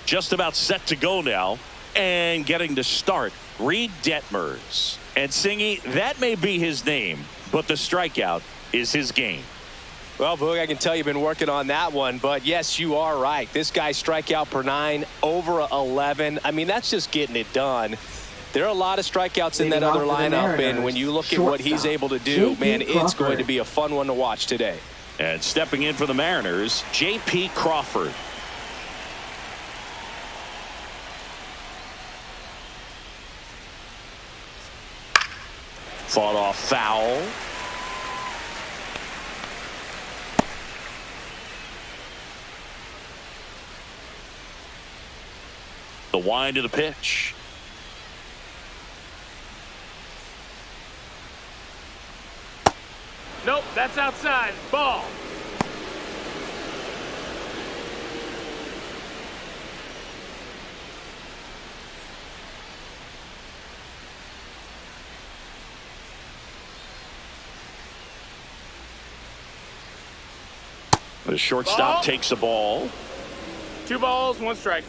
just about set to go now. And getting to start, Reed Detmers. And Singy, that may be his name, but the strikeout is his game. Well, Boog, I can tell you've been working on that one, but yes, you are right. This guy's strikeout per 9, over 11. I mean, that's just getting it done. There are a lot of strikeouts in that other lineup, and when you look at what he's able to do, man, it's going to be a fun one to watch today. And stepping in for the Mariners, J.P. Crawford. Fought off foul. The wind of the pitch. Nope, that's outside. Ball. The shortstop takes the ball. 2 balls, 1 strike.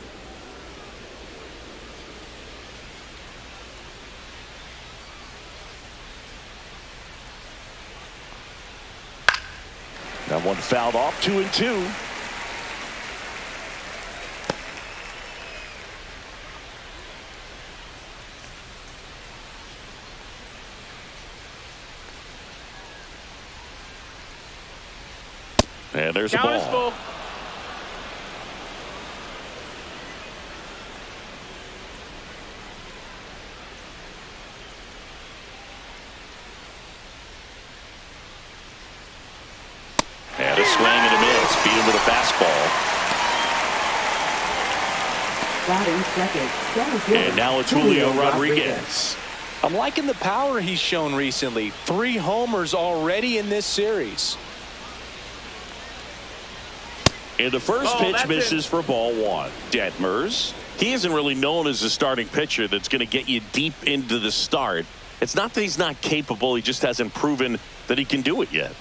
That one fouled off, 2-2. And there's a Count is ball. full. And a swing and a miss. Beat him with a fastball. And now it's Julio Rodriguez. I'm liking the power he's shown recently. 3 homers already in this series. And the first pitch misses for ball 1. Detmers. He isn't really known as a starting pitcher that's going to get you deep into the start. It's not that he's not capable. He just hasn't proven that he can do it yet.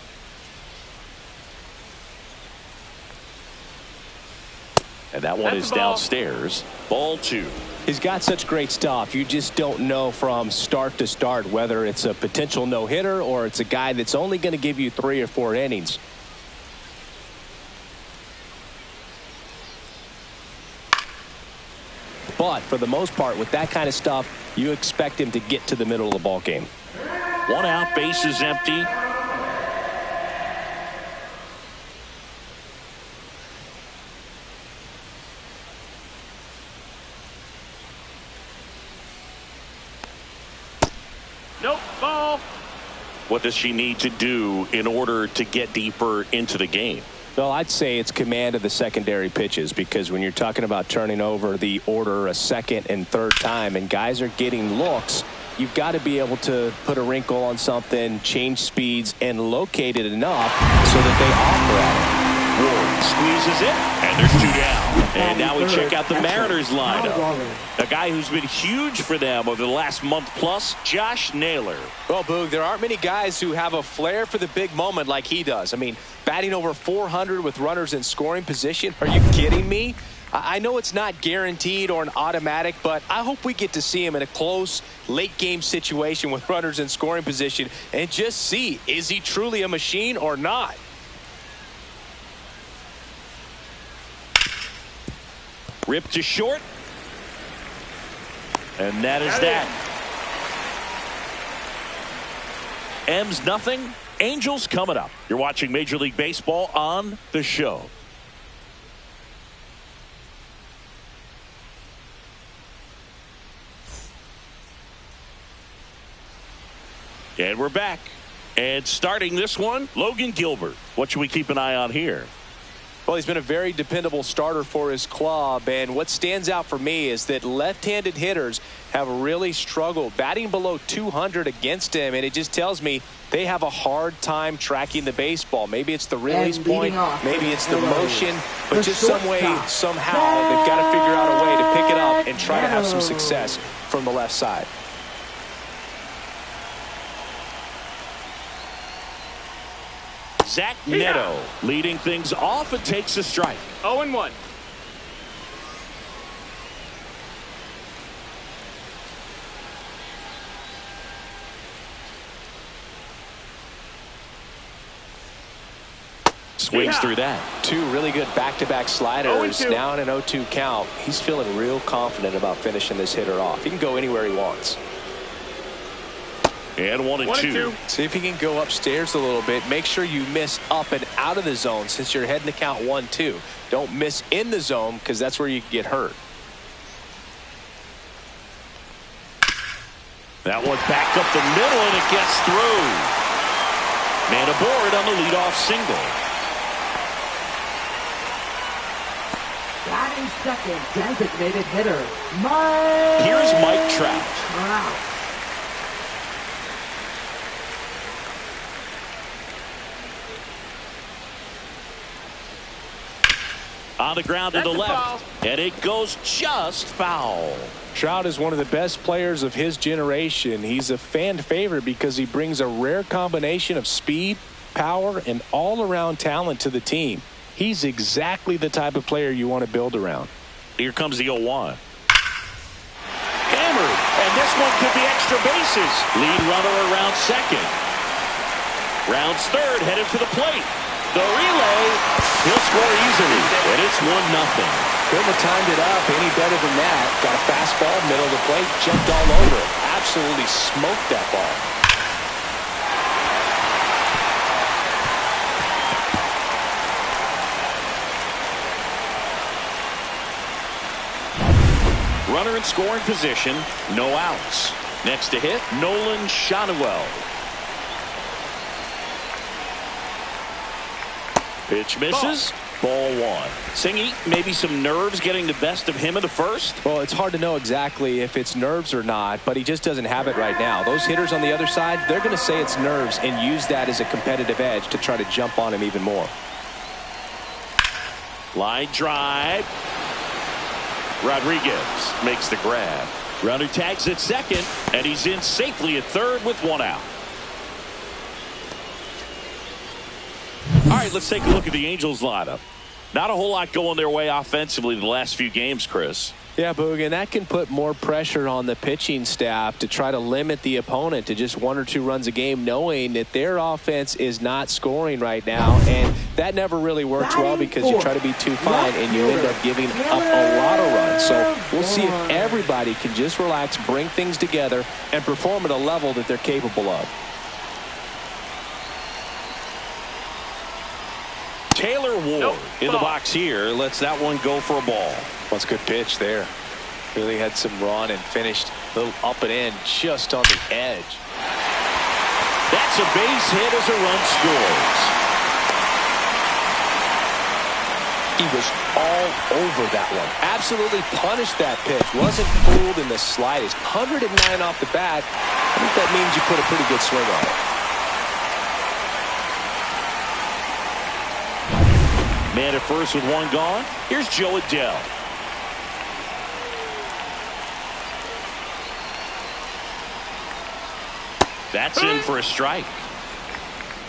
And that one is downstairs. Ball 2. He's got such great stuff. You just don't know from start to start whether it's a potential no-hitter or it's a guy that's only going to give you 3 or 4 innings. But for the most part, with that kind of stuff, you expect him to get to the middle of the ball game. 1 out, base is empty. Nope, ball. What does she need to do in order to get deeper into the game? Well, I'd say it's command of the secondary pitches, because when you're talking about turning over the order a second and third time and guys are getting looks, you've got to be able to put a wrinkle on something, change speeds, and locate it enough so that they offer at it. Ward squeezes it, and there's 2 down. And now we check out the Mariners lineup. A guy who's been huge for them over the last month plus, Josh Naylor. Well, Boog, there aren't many guys who have a flair for the big moment like he does. I mean, batting over 400 with runners in scoring position. Are you kidding me? I know it's not guaranteed or an automatic, but I hope we get to see him in a close late game situation with runners in scoring position and just see, is he truly a machine or not? Ripped to short. And that is that. M's nothing. Angels coming up. You're watching Major League Baseball on The Show. And we're back. And starting this one, Logan Gilbert. What should we keep an eye on here? Well, he's been a very dependable starter for his club, and what stands out for me is that left-handed hitters have really struggled batting below 200 against him, and it just tells me they have a hard time tracking the baseball. Maybe it's the release point, maybe it's the motion, but just some way, somehow, they've got to figure out a way to pick it up and try to have some success from the left side. Zach Neto leading things off and takes a strike. 0-1. Swings through that. Two really good back-to-back sliders. 0-2. Now in an 0-2 count. He's feeling real confident about finishing this hitter off. He can go anywhere he wants. And 1-2. See if he can go upstairs a little bit. Make sure you miss up and out of the zone since you're heading to count 1-2. Don't miss in the zone because that's where you can get hurt. That one back up the middle, and it gets through. Man aboard on the leadoff single. Batting second, designated hitter, Mike. Here's Mike Trout. On the ground to the left, and it goes just foul. Trout is one of the best players of his generation. He's a fan favorite because he brings a rare combination of speed, power, and all-around talent to the team. He's exactly the type of player you want to build around. Here comes the 0-1. Hammered, and this one could be extra bases. Lead runner around second. Rounds third, headed for the plate. The relay, he'll score easily, and it's 1-0. Couldn't have timed it up any better than that. Got a fastball, middle of the plate, jumped all over it. Absolutely smoked that ball. Runner in scoring position, no outs. Next to hit, Nolan Schanuel. Pitch misses. Ball one. Singy, maybe some nerves getting the best of him in the first? Well, it's hard to know exactly if it's nerves or not, but he just doesn't have it right now. Those hitters on the other side, they're going to say it's nerves and use that as a competitive edge to try to jump on him even more. Line drive. Rodriguez makes the grab. Runner tags at second, and he's in safely at third with one out. All right, let's take a look at the Angels lineup. Not a whole lot going their way offensively the last few games, Chris. Yeah, Boog, and that can put more pressure on the pitching staff to try to limit the opponent to just 1 or 2 runs a game, knowing that their offense is not scoring right now. And that never really works well because you try to be too fine and you end up giving up a lot of runs. So we'll see if everybody can just relax, bring things together, and perform at a level that they're capable of. Taylor Ward in the box here. Lets that one go for a ball. That's a good pitch there. Really had some run and finished a little up and in just on the edge. That's a base hit as a run scores. He was all over that one. Absolutely punished that pitch. Wasn't fooled in the slightest. 109 off the bat. I think that means you put a pretty good swing on it. Man at first with one gone. Here's Joe Adell. That's in for a strike.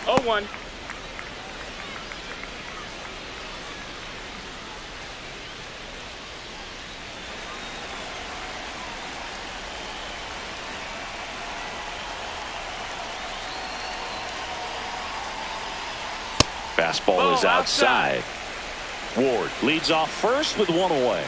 0-1. Fastball is outside. Ward leads off first with one away.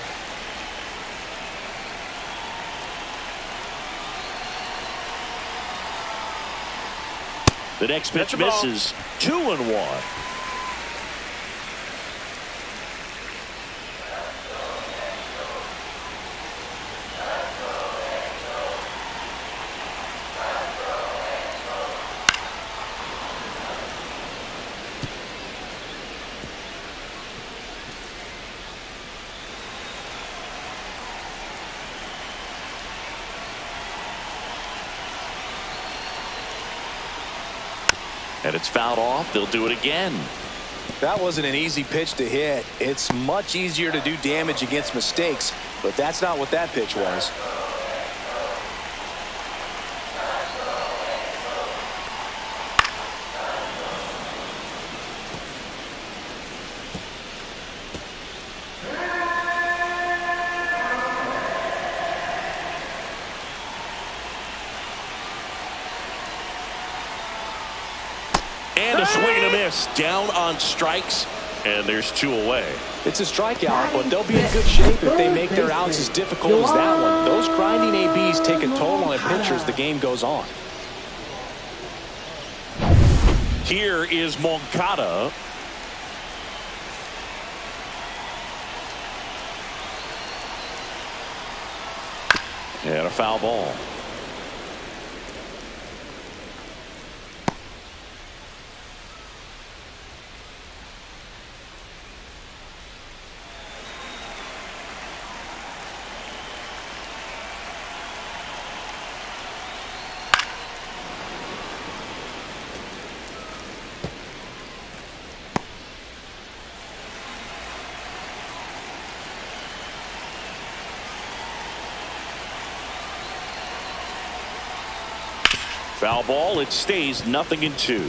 The next pitch misses. 2-1. And it's fouled off. They'll do it again. That wasn't an easy pitch to hit. It's much easier to do damage against mistakes, but that's not what that pitch was. And a swing and a miss. Down on strikes. And there's 2 away. It's a strikeout, but they'll be in good shape if they make their outs as difficult as that one. Those grinding ABs take a toll on a pitcher as the game goes on. Here is Moncada. And a foul ball. Foul ball. It stays 0-2.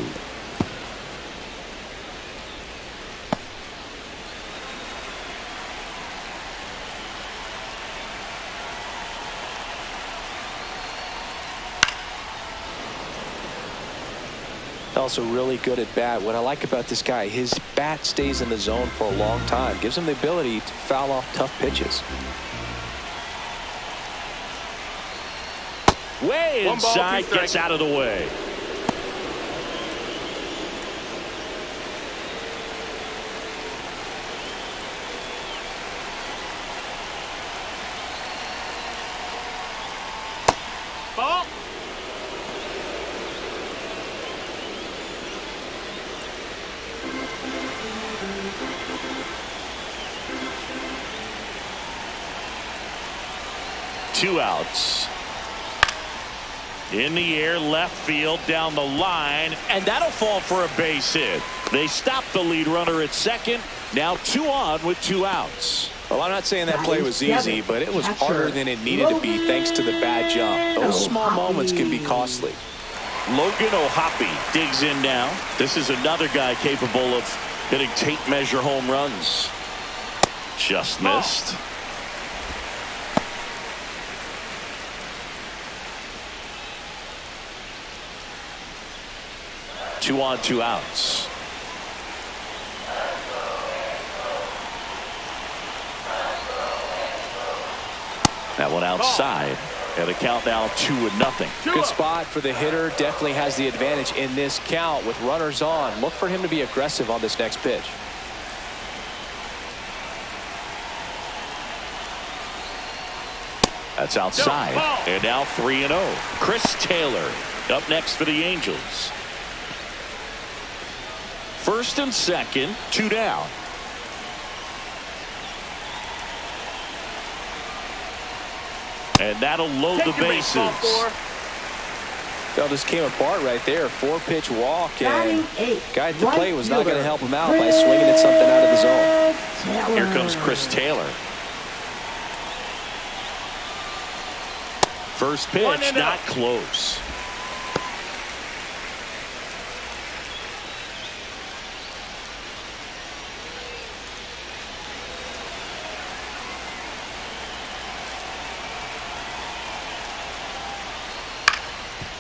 Also really good at bat. What I like about this guy, his bat stays in the zone for a long time. Gives him the ability to foul off tough pitches. Way inside, gets out of the way. Ball. Two outs. In the air, left field, down the line, and that'll fall for a base hit. They stop the lead runner at second. Now 2 on with 2 outs. Well, I'm not saying that play was easy, but it was harder than it needed to be thanks to the bad jump. Those small moments can be costly. Logan O'Hoppe digs in now. This is another guy capable of hitting tape measure home runs. Just missed. Two on, 2 outs. That one outside. And a count now 2-0. Good spot for the hitter. Definitely has the advantage in this count with runners on. Look for him to be aggressive on this next pitch. That's outside. And now 3-0. Chris Taylor up next for the Angels. First and second, 2 down. And that'll load the bases. That just came apart right there. 4-pitch walk, and guy at the plate was not going to help him out by swinging at something out of the zone. Here comes Chris Taylor. First pitch, not close.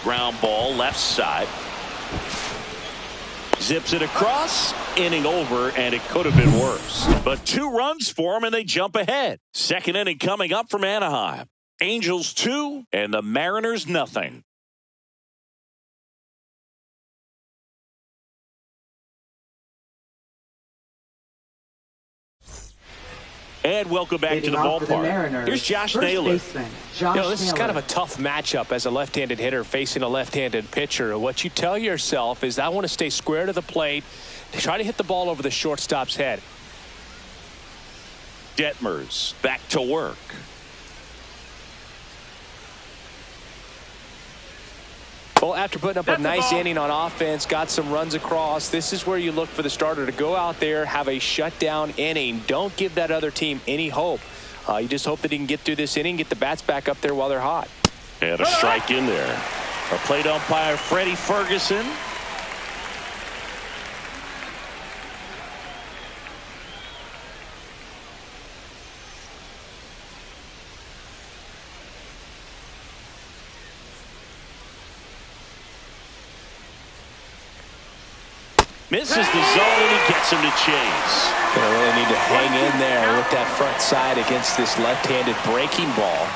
Ground ball left side. Zips it across. Inning over, and it could have been worse. But 2 runs for him, and they jump ahead. Second inning coming up from Anaheim. Angels 2 and the Mariners nothing. And welcome back to the ballpark. Here's Josh Naylor. This is kind of a tough matchup as a left-handed hitter facing a left-handed pitcher. What you tell yourself is, I want to stay square to the plate, try to hit the ball over the shortstop's head. Detmers back to work. Well, after putting up a nice inning on offense, got some runs across, this is where you look for the starter to go out there, have a shutdown inning. Don't give that other team any hope. You just hope that he can get through this inning, get the bats back up there while they're hot. And a strike in there. A plate umpire, Freddie Ferguson. Misses the zone, and he gets him to chase. Gonna really need to hang in there with that front side against this left-handed breaking ball.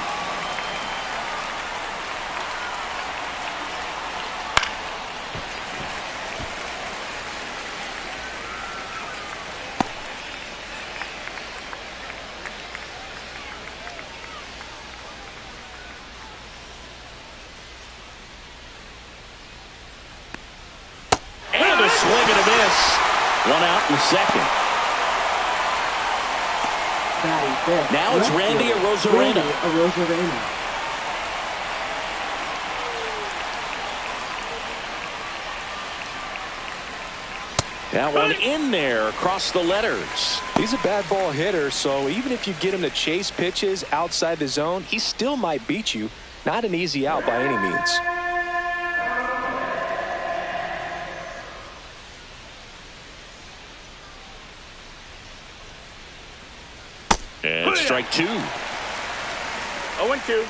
Swing and a miss. One out in the second. Now it's Randy Arozarena. That one in there across the letters. He's a bad ball hitter, so even if you get him to chase pitches outside the zone, he still might beat you. Not an easy out by any means. And strike two. 0-2.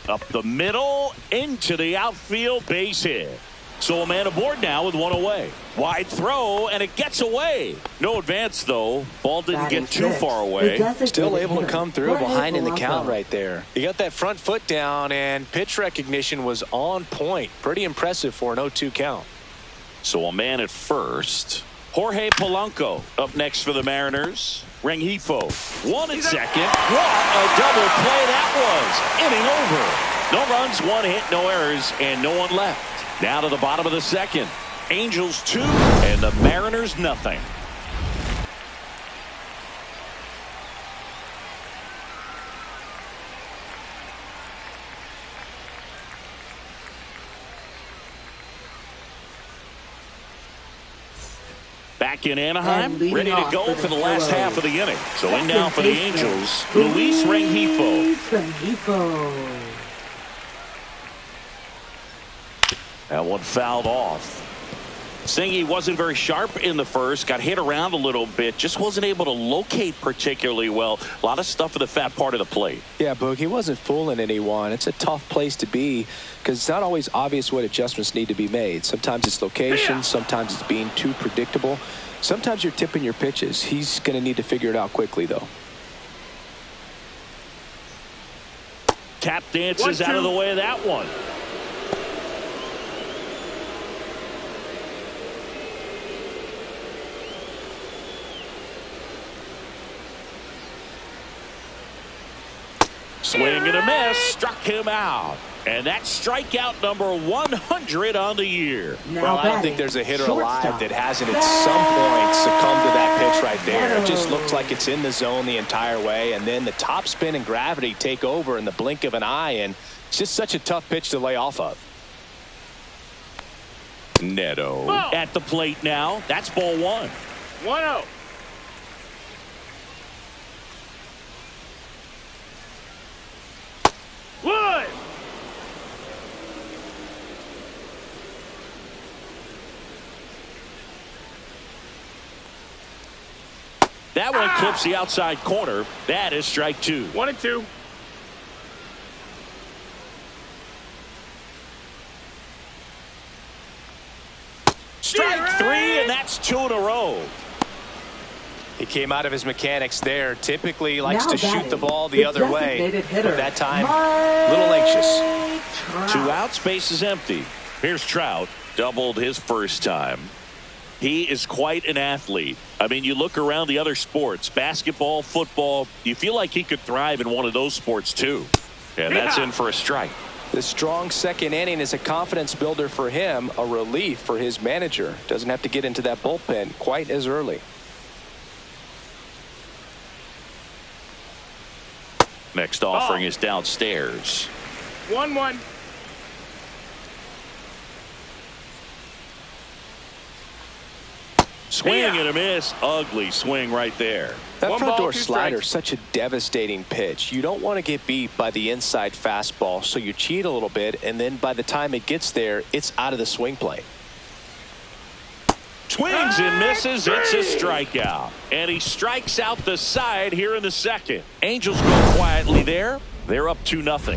Up the middle, into the outfield, base hit. So a man aboard now with one away. Wide throw, and it gets away. No advance, though. Ball didn't get too far away. Still able to come through behind in the count right there. He got that front foot down, and pitch recognition was on point. Pretty impressive for an 0-2 count. So a man at first. Jorge Polanco up next for the Mariners. Rengifo, one at second. What a double play that was. Inning over. No runs, one hit, no errors, and no one left. Now to the bottom of the second. Angels 2 and the Mariners nothing. Back in Anaheim, ready to go for the last half of the inning. So in now for the Angels, Luis Rengifo. That one fouled off. Singy wasn't very sharp in the first, got hit around a little bit, just wasn't able to locate particularly well. A lot of stuff for the fat part of the plate. Yeah, Boog, he wasn't fooling anyone. It's a tough place to be because it's not always obvious what adjustments need to be made. Sometimes it's location, sometimes it's being too predictable. Sometimes you're tipping your pitches. He's going to need to figure it out quickly, though. Tap dances out of the way of that one. Swing and a miss, struck him out. And that's strikeout number 100 on the year. Well, I don't think there's a hitter alive that hasn't at some point succumbed to that pitch right there. It just looks like it's in the zone the entire way, and then the top spin and gravity take over in the blink of an eye, and it's just such a tough pitch to lay off of. Neto at the plate now. That's ball one. 1-0. Wood. That one clips the outside corner. That is strike two. 1-2. Strike three, and that's two in a row. He came out of his mechanics there. Typically likes to shoot the ball the other way. But that time, a little anxious. 2 outs, base is empty. Here's Trout. Doubled his first time. He is quite an athlete. I mean, you look around the other sports, basketball, football, you feel like he could thrive in one of those sports too. And that's in for a strike. The strong second inning is a confidence builder for him, a relief for his manager. Doesn't have to get into that bullpen quite as early. Next offering is downstairs. 1-1. Swing and a miss. Ugly swing right there. That One front ball, door two slider is strikes. such a devastating pitch. You don't want to get beat by the inside fastball, so you cheat a little bit, and then by the time it gets there, it's out of the swing plane. Swings and misses. It's a strikeout. And he strikes out the side here in the second. Angels go quietly there. They're up 2-0.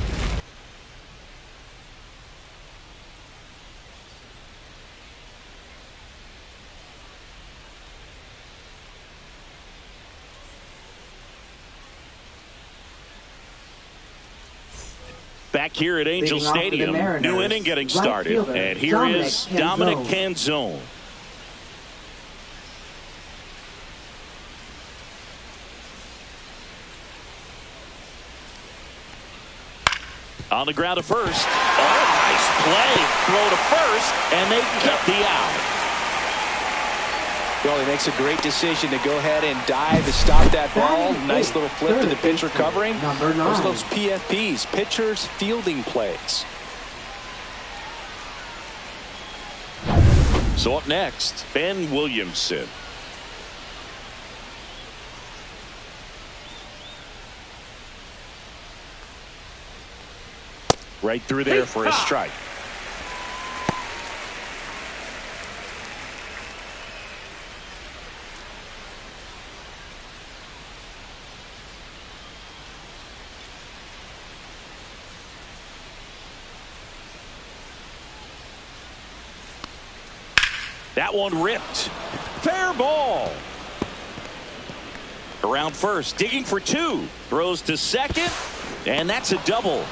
Back here at Angel Stadium, new inning getting started. And here is Dominic Canzone. On the ground to first. Oh, nice play. Throw to first, and they get the out. Well, he makes a great decision to go ahead and dive to stop that ball. Nice little flip to the pitcher covering. Those are those PFPs, pitchers fielding plays. So up next, Ben Williamson. Right through there for a strike. That one ripped. Fair ball. Around first, digging for two. Throws to second, and that's a double.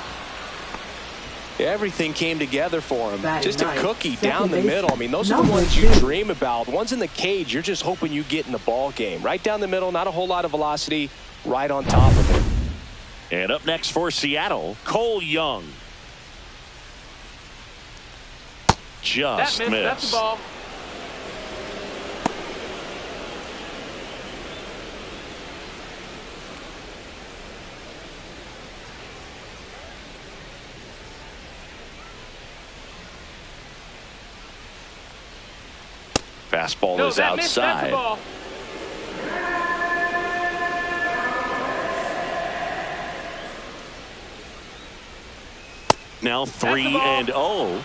Everything came together for him. Just a cookie down the middle. I mean, those are the ones you dream about. Ones in the cage, you're just hoping you get in the ball game. Right down the middle, not a whole lot of velocity, right on top of it. And up next for Seattle, Cole Young. Just missed. That's the ball. Fastball is outside. Now 3-0.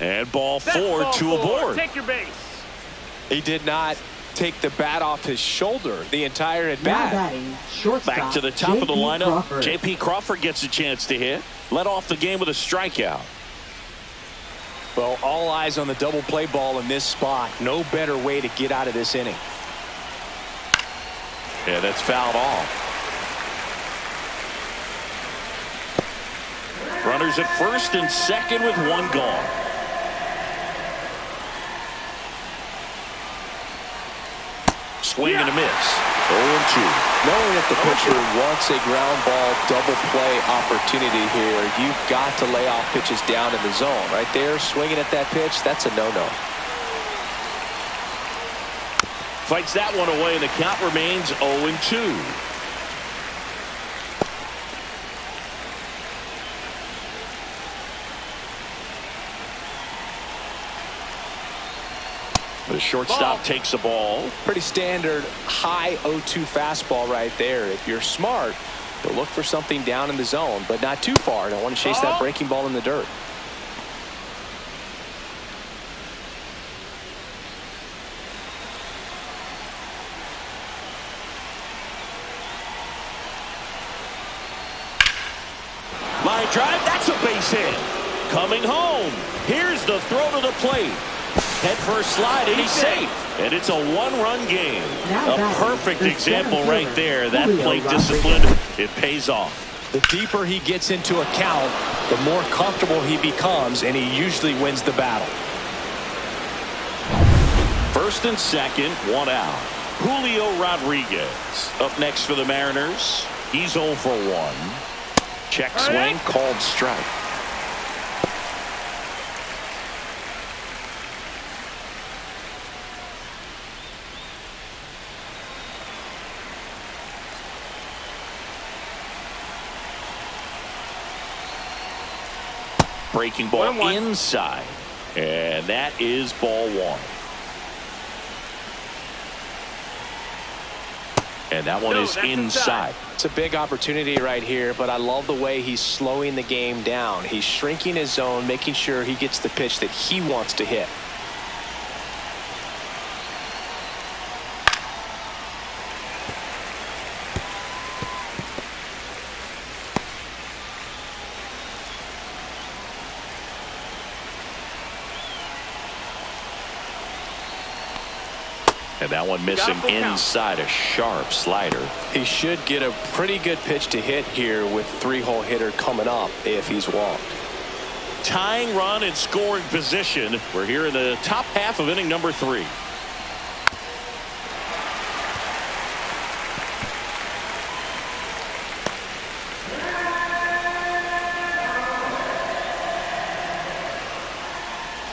And ball four, two aboard. Take your base. He did not take the bat off his shoulder the entire at bat. Back to the top of the lineup. J.P. Crawford gets a chance to hit. Led off the game with a strikeout. Well, all eyes on the double play ball in this spot. No better way to get out of this inning. Yeah, that's fouled off. Runners at first and second with one gone. Swing and a miss. 0-2. Knowing that the pitcher wants a ground ball double play opportunity here, you've got to lay off pitches down in the zone. Right there, swinging at that pitch, that's a no-no. Fights that one away, and the count remains 0-2. The shortstop takes the ball. Pretty standard high 0-2 fastball right there. If you're smart, you'll look for something down in the zone, but not too far. Don't want to chase that breaking ball in the dirt. Line drive, that's a base hit. Coming home. Here's the throw to the plate. Head first slide, and he's safe. And it's a one-run game. A perfect example right there. That plate discipline, it pays off. The deeper he gets into a count, the more comfortable he becomes, and he usually wins the battle. First and second, one out. Julio Rodriguez up next for the Mariners. He's 0 for 1. Check swing, called strike. Breaking ball 1-1. inside, and that is ball one. And that one is inside. It's a big opportunity right here, but I love the way he's slowing the game down. He's shrinking his zone, making sure he gets the pitch that he wants to hit. And that one missing inside, a sharp slider. He should get a pretty good pitch to hit here with three-hole hitter coming up if he's walked. Tying run in scoring position. We're here in the top half of inning number 3.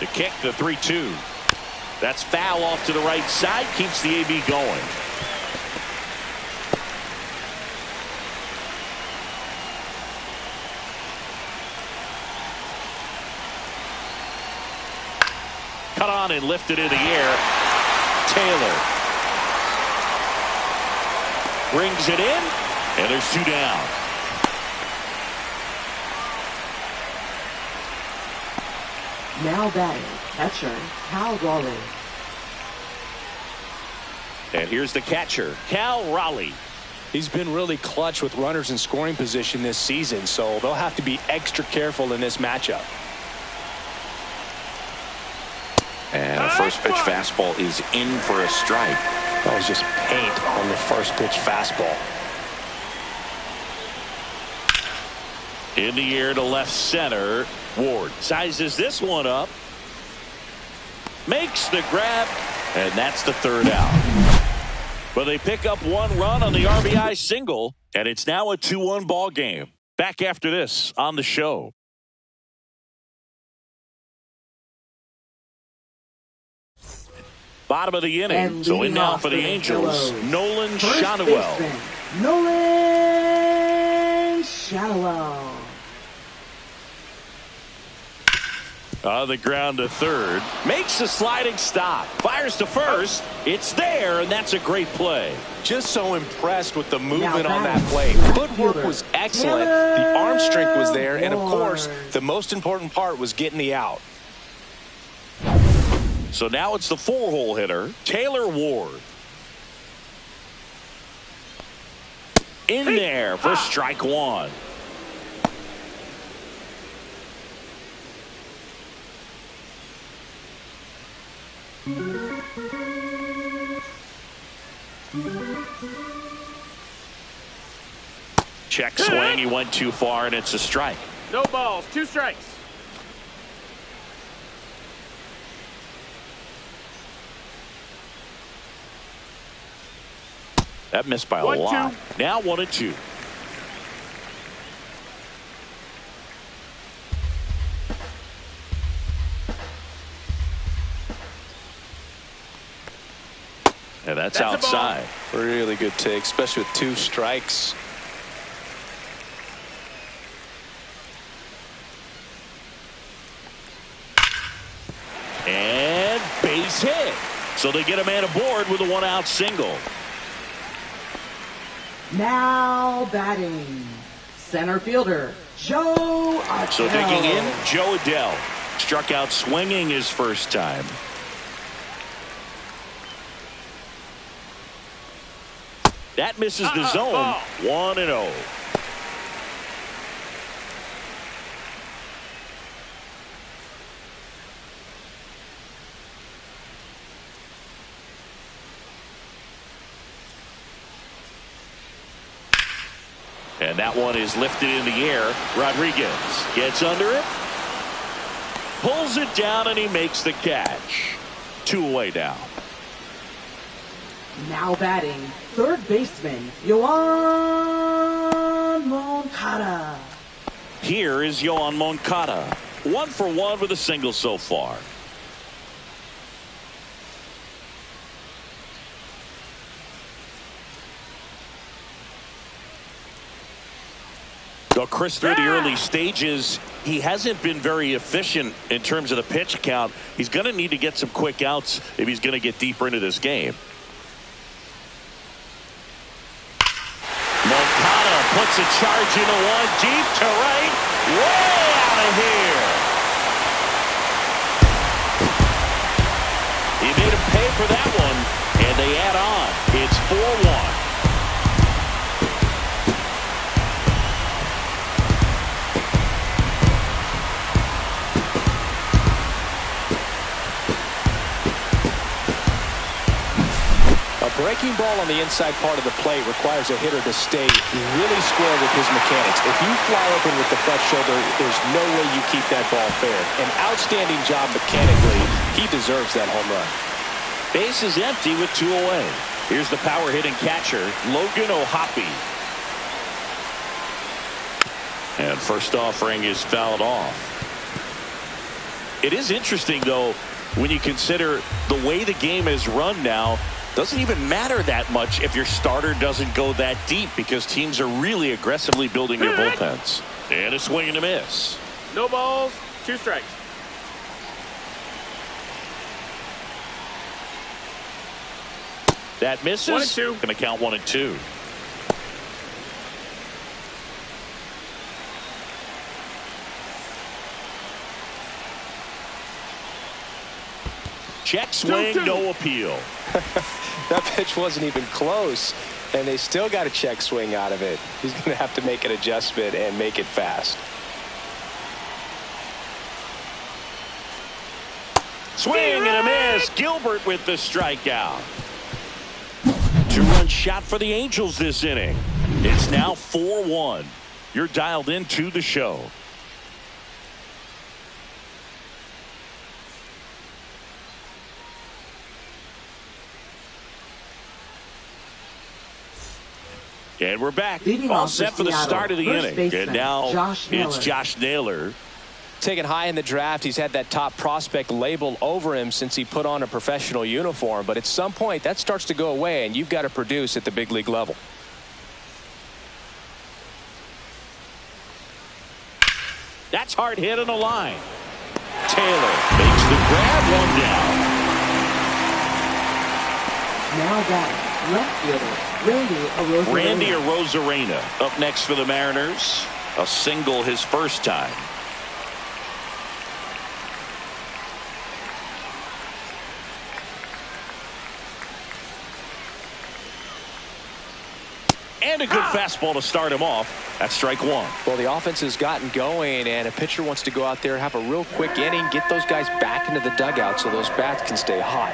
The kick, the 3-2. That's foul off to the right side, keeps the AB going. Cut on and lifted in the air. Taylor brings it in, and there's 2 down. Now batting, catcher, Cal Raleigh. And here's the catcher, Cal Raleigh. He's been really clutch with runners in scoring position this season, so they'll have to be extra careful in this matchup. And a first pitch fastball is in for a strike. That was just paint on the first pitch fastball. In the air to left center. Ward sizes this one up. Makes the grab. And that's the 3rd out. But they pick up 1 run on the RBI single. And it's now a 2-1 ball game. Back after this on the show. Bottom of the inning. So in now for the Angels, Nolan Schanuel. Nolan Schanuel. On the ground to third. Makes a sliding stop. Fires to first. It's there, and that's a great play. Just so impressed with the movement on that play. Footwork was excellent. The arm strength was there. And, of course, the most important part was getting the out. So now it's the 4-hole hitter, Taylor Ward. In there for strike 1. Check swing. He went too far, and it's a strike. No balls, 2 strikes. That missed by a lot. 1-2. Now 1-2. And that's outside. Really good take, especially with 2 strikes. And base hit. So they get a man aboard with a 1-out single. Now batting, center fielder, Joe Adell. So digging in, Joe Adell. Struck out swinging his first time. That misses the zone. 1-0. And that one is lifted in the air. Rodriguez gets under it. Pulls it down, and he makes the catch. 2 away now. Now batting, third baseman, Yoan Moncada. Here is Yoan Moncada. 1 for 1 with a single so far. Well, Chris, through the early stages, he hasn't been very efficient in terms of the pitch count. He's going to need to get some quick outs if he's going to get deeper into this game. Takes a charge into one, deep to right, way out of here. He made him pay for that one, and they add on. It's 4-1. Breaking ball on the inside part of the plate requires a hitter to stay really square with his mechanics. If you fly open with the front shoulder, there's no way you keep that ball fair. An outstanding job mechanically. He deserves that home run. Base is empty with 2 away. Here's the power-hitting catcher, Logan O'Hoppe. And first offering is fouled off. It is interesting, though, when you consider the way the game is run now. Doesn't even matter that much if your starter doesn't go that deep, because teams are really aggressively building their bullpens. And a swing and a miss. No balls, 2 strikes. That misses. 1 and 2. Going to count 1 and 2. Check swing, 2-2. no appeal. That pitch wasn't even close, and they still got a check swing out of it. He's going to have to make an adjustment and make it fast. Swing and a miss. Gilbert with the strikeout. 2-run shot for the Angels this inning. It's now 4-1. You're dialed into the show. And we're back. All set for the start of the inning. And now it's Josh Naylor. Taken high in the draft, he's had that top prospect label over him since he put on a professional uniform. But at some point, that starts to go away, and you've got to produce at the big league level. That's hard hit on the line. Taylor makes the grab, 1 down. Now batting, left fielder, Randy Arozarena up next for the Mariners. A single his first time. And a good fastball to start him off. That's strike 1. Well, the offense has gotten going, and a pitcher wants to go out there, have a real quick inning, get those guys back into the dugout so those bats can stay hot.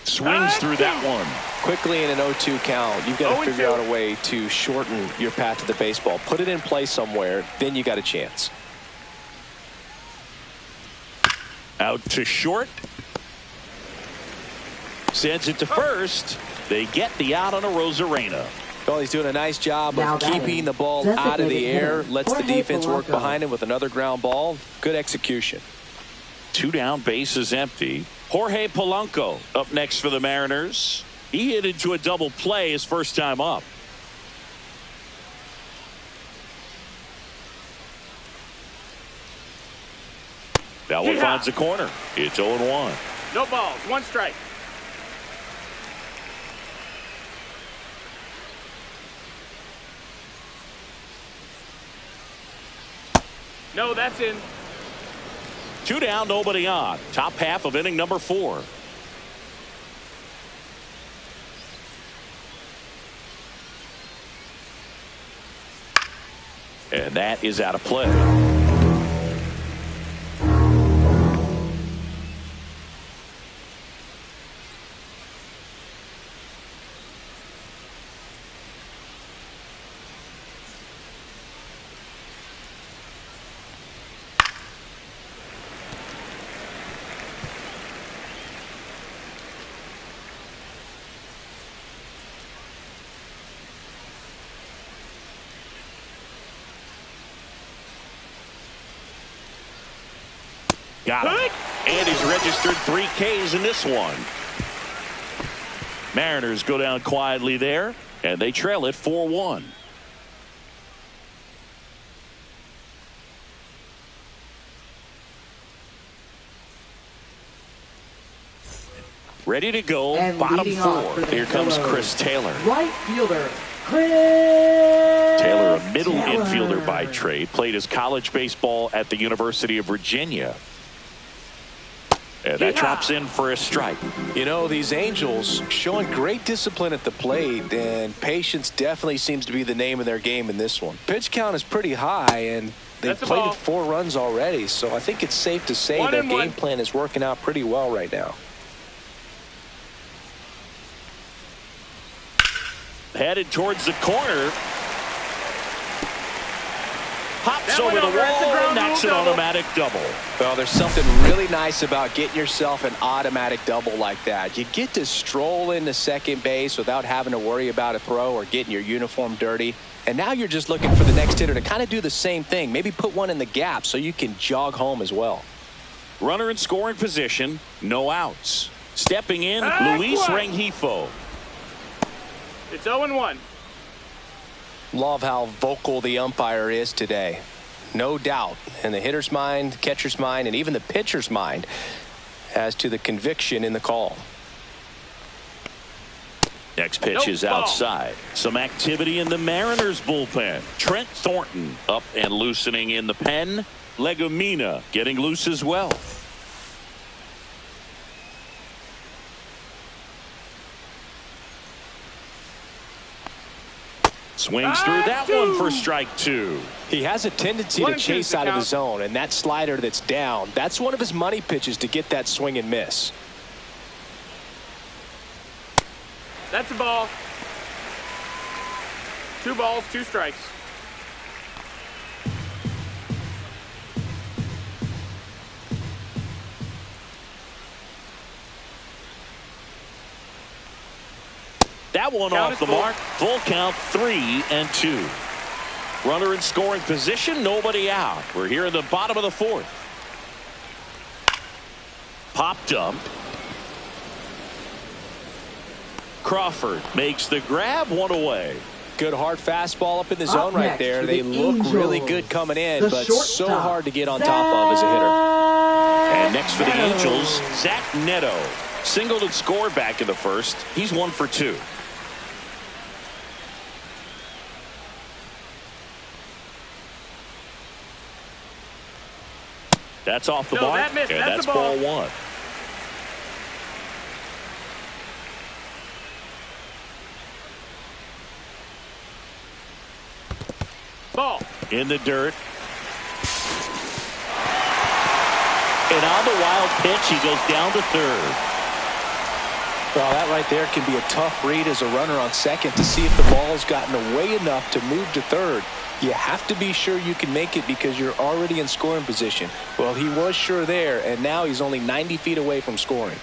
Swings through that one. Quickly in an 0-2 count, you've got to figure out a way to shorten your path to the baseball. Put it in play somewhere, then you got a chance. Out to short. Sends it to first. They get the out on Arozarena. Well, he's doing a nice job of keeping the ball out of the air. Lets the defense work behind him with another ground ball. Good execution. 2 down, base is empty. Jorge Polanco up next for the Mariners. He hit into a double play his first time up. That one finds the corner. It's 0-1. No balls, 1 strike. No, that's in. 2 down, nobody on. Top half of inning number 4. And that is out of play. Got him. And he's registered 3 Ks in this one. Mariners go down quietly there, and they trail it 4-1. Ready to go, And bottom leading off for 4. the Here comes Phillies, Chris Taylor. Right fielder, Chris Taylor, a middle Taylor. infielder by trade, played his college baseball at the University of Virginia. And that drops in for a strike. You know, these Angels showing great discipline at the plate, and patience definitely seems to be the name of their game in this one. Pitch count is pretty high, and they've plated 4 runs already, so I think it's safe to say their game plan is working out pretty well right now. Headed towards the corner. Pops over the over. That's a wall, ground knocks rule an double. automatic double. Well, there's something really nice about getting yourself an automatic double like that. You get to stroll into second base without having to worry about a throw or getting your uniform dirty. And now you're just looking for the next hitter to kind of do the same thing. Maybe put one in the gap so you can jog home as well. Runner in scoring position, no outs. Stepping in, Luis Rengifo. It's 0-1. Love how vocal the umpire is today. No doubt in the hitter's mind, catcher's mind, and even the pitcher's mind as to the conviction in the call. Next pitch is outside. Some activity in the Mariners bullpen. Trent Thornton up and loosening in the pen. Legumina getting loose as well. Swings through that one for strike 2. He has a tendency to chase out of the zone, and that slider that's down, that's one of his money pitches to get that swing and miss. That's a ball. 2 balls, 2 strikes. That one off the mark. Full count, 3-2. Runner in scoring position, nobody out. We're here in the bottom of the 4th. Pop dump. Crawford makes the grab, 1 away. Good hard fastball up in the zone right there. They look really good coming in, but so hard to get on top of as a hitter. And next for the Angels, Zach Neto. Singled and scored back in the 1st. He's 1 for 2. That's off the mark, that missed. and That's that's a ball. ball 1. Ball. In the dirt. And on the wild pitch, he goes down to 3rd. Well, that right there can be a tough read as a runner on second to see if the ball's gotten away enough to move to 3rd. You have to be sure you can make it because you're already in scoring position. Well, he was sure there, and now he's only 90 feet away from scoring.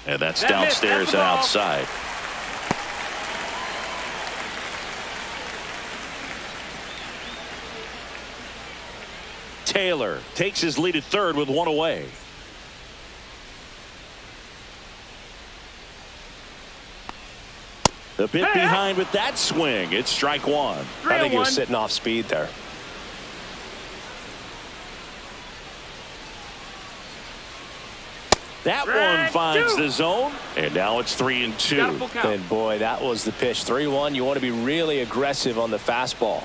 And that's downstairs and outside. Taylor takes his lead at 3rd with 1 away. The bit behind with that swing. It's strike 1. I think he was sitting off speed there. That one finds the zone, and now it's 3-2. And boy, that was the pitch. 3-1. You want to be really aggressive on the fastball.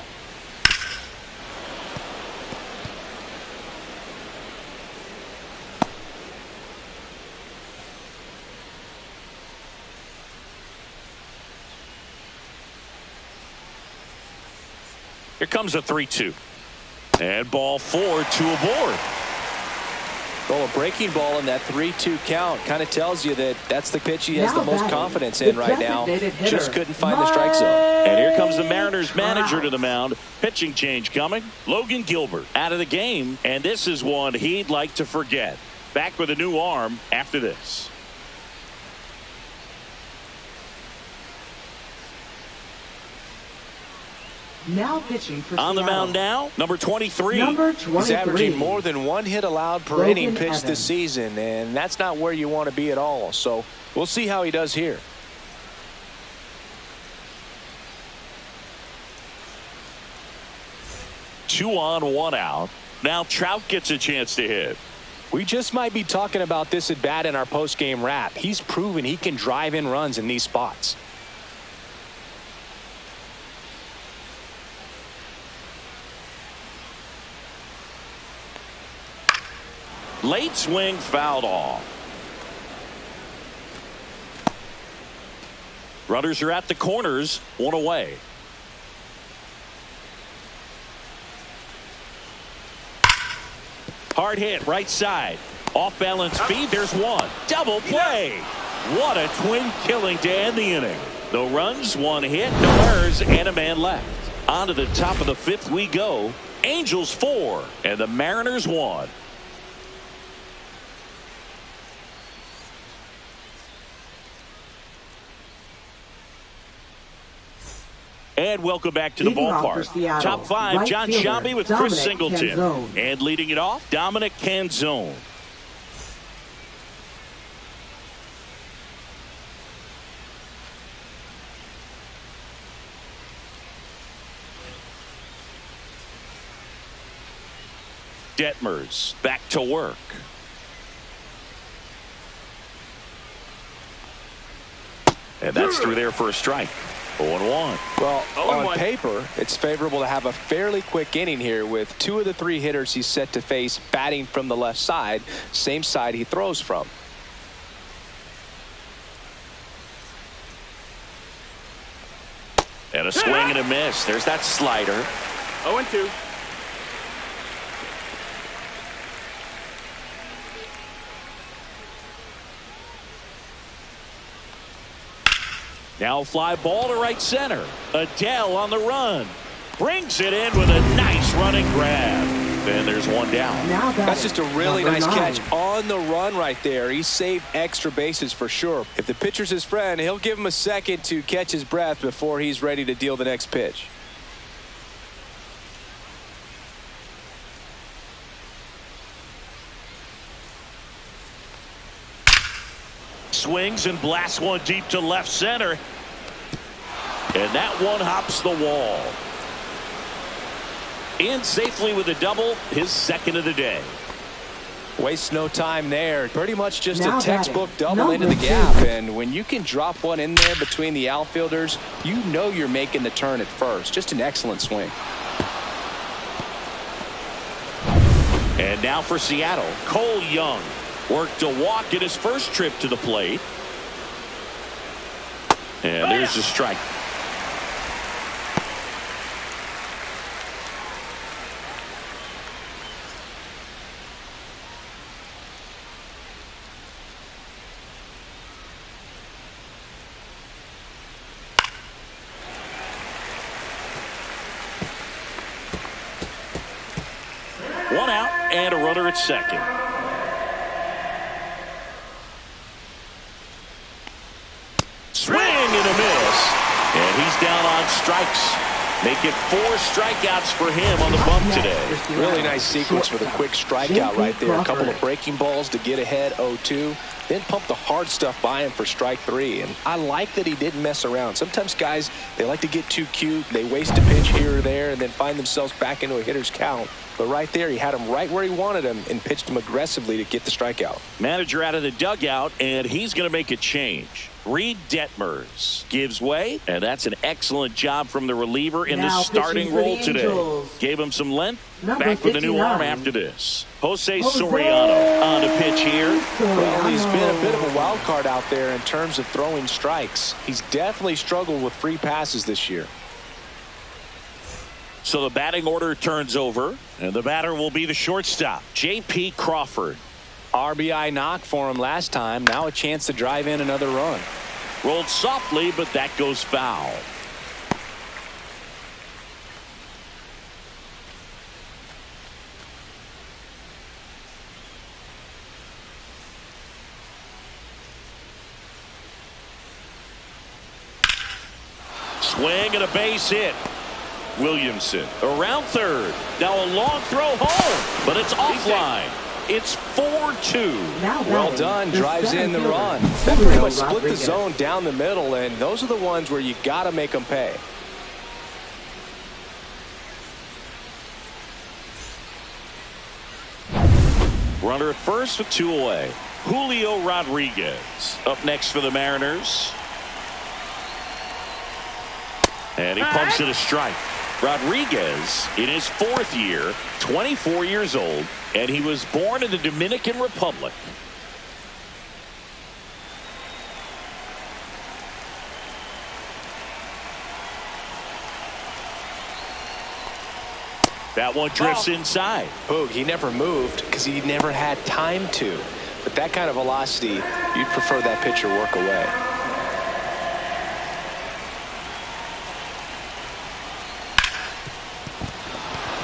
Here comes a 3-2. And ball 4, 2 aboard. Well, a breaking ball in that 3-2 count kind of tells you that that's the pitch he has the most confidence in right now. Just couldn't find the strike zone. And here comes the Mariners manager to the mound. Pitching change coming. Logan Gilbert out of the game. And this is one he'd like to forget. Back with a new arm after this. Now pitching for on the Seattle. mound now, number 23. Number 23. He's averaging more than 1 hit allowed per Logan inning pitched Evans. this season, and that's not where you want to be at all. So We'll see how he does here. Two on, one out. Now Trout gets a chance to hit. We just might be talking about this at bat in our post-game wrap. He's proven he can drive in runs in these spots. Late swing fouled off. Runners are at the corners, one away. Hard hit right side. Off balance feed. There's one. Double play. What a twin killing to end the inning. No runs, one hit, no errors, and a man left. On to the top of the fifth we go. Angels 4 and the Mariners 1. And welcome back to the ballpark. Top 5, right John fielder, Sciambi with Dominic Chris Singleton. Canzone. And leading it off, Dominic Canzone. Detmers back to work. And that's through there for a strike. 0-1. Well, 0-1. on paper, it's favorable to have a fairly quick inning here with 2 of the 3 hitters he's set to face batting from the left side, same side he throws from. And a swing and a miss. There's that slider. 0-2. Now fly ball to right center. Adele on the run. Brings it in with a nice running grab. And there's one down. That's just a really Number nice 9. catch on the run right there. He saved extra bases for sure. If the pitcher's his friend, he'll give him a second to catch his breath before he's ready to deal the next pitch. Swings and blasts one deep to left center. And that one hops the wall. In safely with a double, his second of the day. Wastes no time there. Pretty much just Now a textbook batting, double into the number gap. 2. And when you can drop one in there between the outfielders, you know you're making the turn at first. Just an excellent swing. And now for Seattle, Cole Young. Worked a walk in his first trip to the plate. And there's the strike. One out and a runner at second. Swing and a miss. And he's down on strikes. Make it 4 strikeouts for him on the bump today. Really nice sequence with a quick strikeout right there. A couple of breaking balls to get ahead 0-2. Then pump the hard stuff by him for strike 3. And I like that he didn't mess around. Sometimes guys, they like to get too cute. They waste a pitch here or there and then find themselves back into a hitter's count. But right there, he had him right where he wanted him and pitched him aggressively to get the strikeout. Manager out of the dugout, and he's going to make a change. Reed Detmers gives way, and that's an excellent job from the reliever in the Now starting pitching for the role today. Angels. Gave him some length. Number Back with a new 59. arm after this. Jose Soriano on the pitch here. Well, he's been a bit of a wild card out there in terms of throwing strikes. He's definitely struggled with free passes this year. So the batting order turns over, and the batter will be the shortstop, J.P. Crawford. RBI knock for him last time. Now a chance to drive in another run. Rolled softly, but that goes foul. Swing and a base hit. Williamson around third. Now a long throw home, but it's offline. It's 4-2. Well done. Drives in the run. That pretty much split the zone down the middle, and those are the ones where you got to make them pay. Runner at first with 2 away. Julio Rodriguez up next for the Mariners. And he pumps it a strike. Rodriguez in his 4th year, 24 years old, and he was born in the Dominican Republic. That one drifts inside. Boog, he never moved because he never had time to. But that kind of velocity, you'd prefer that pitcher work away.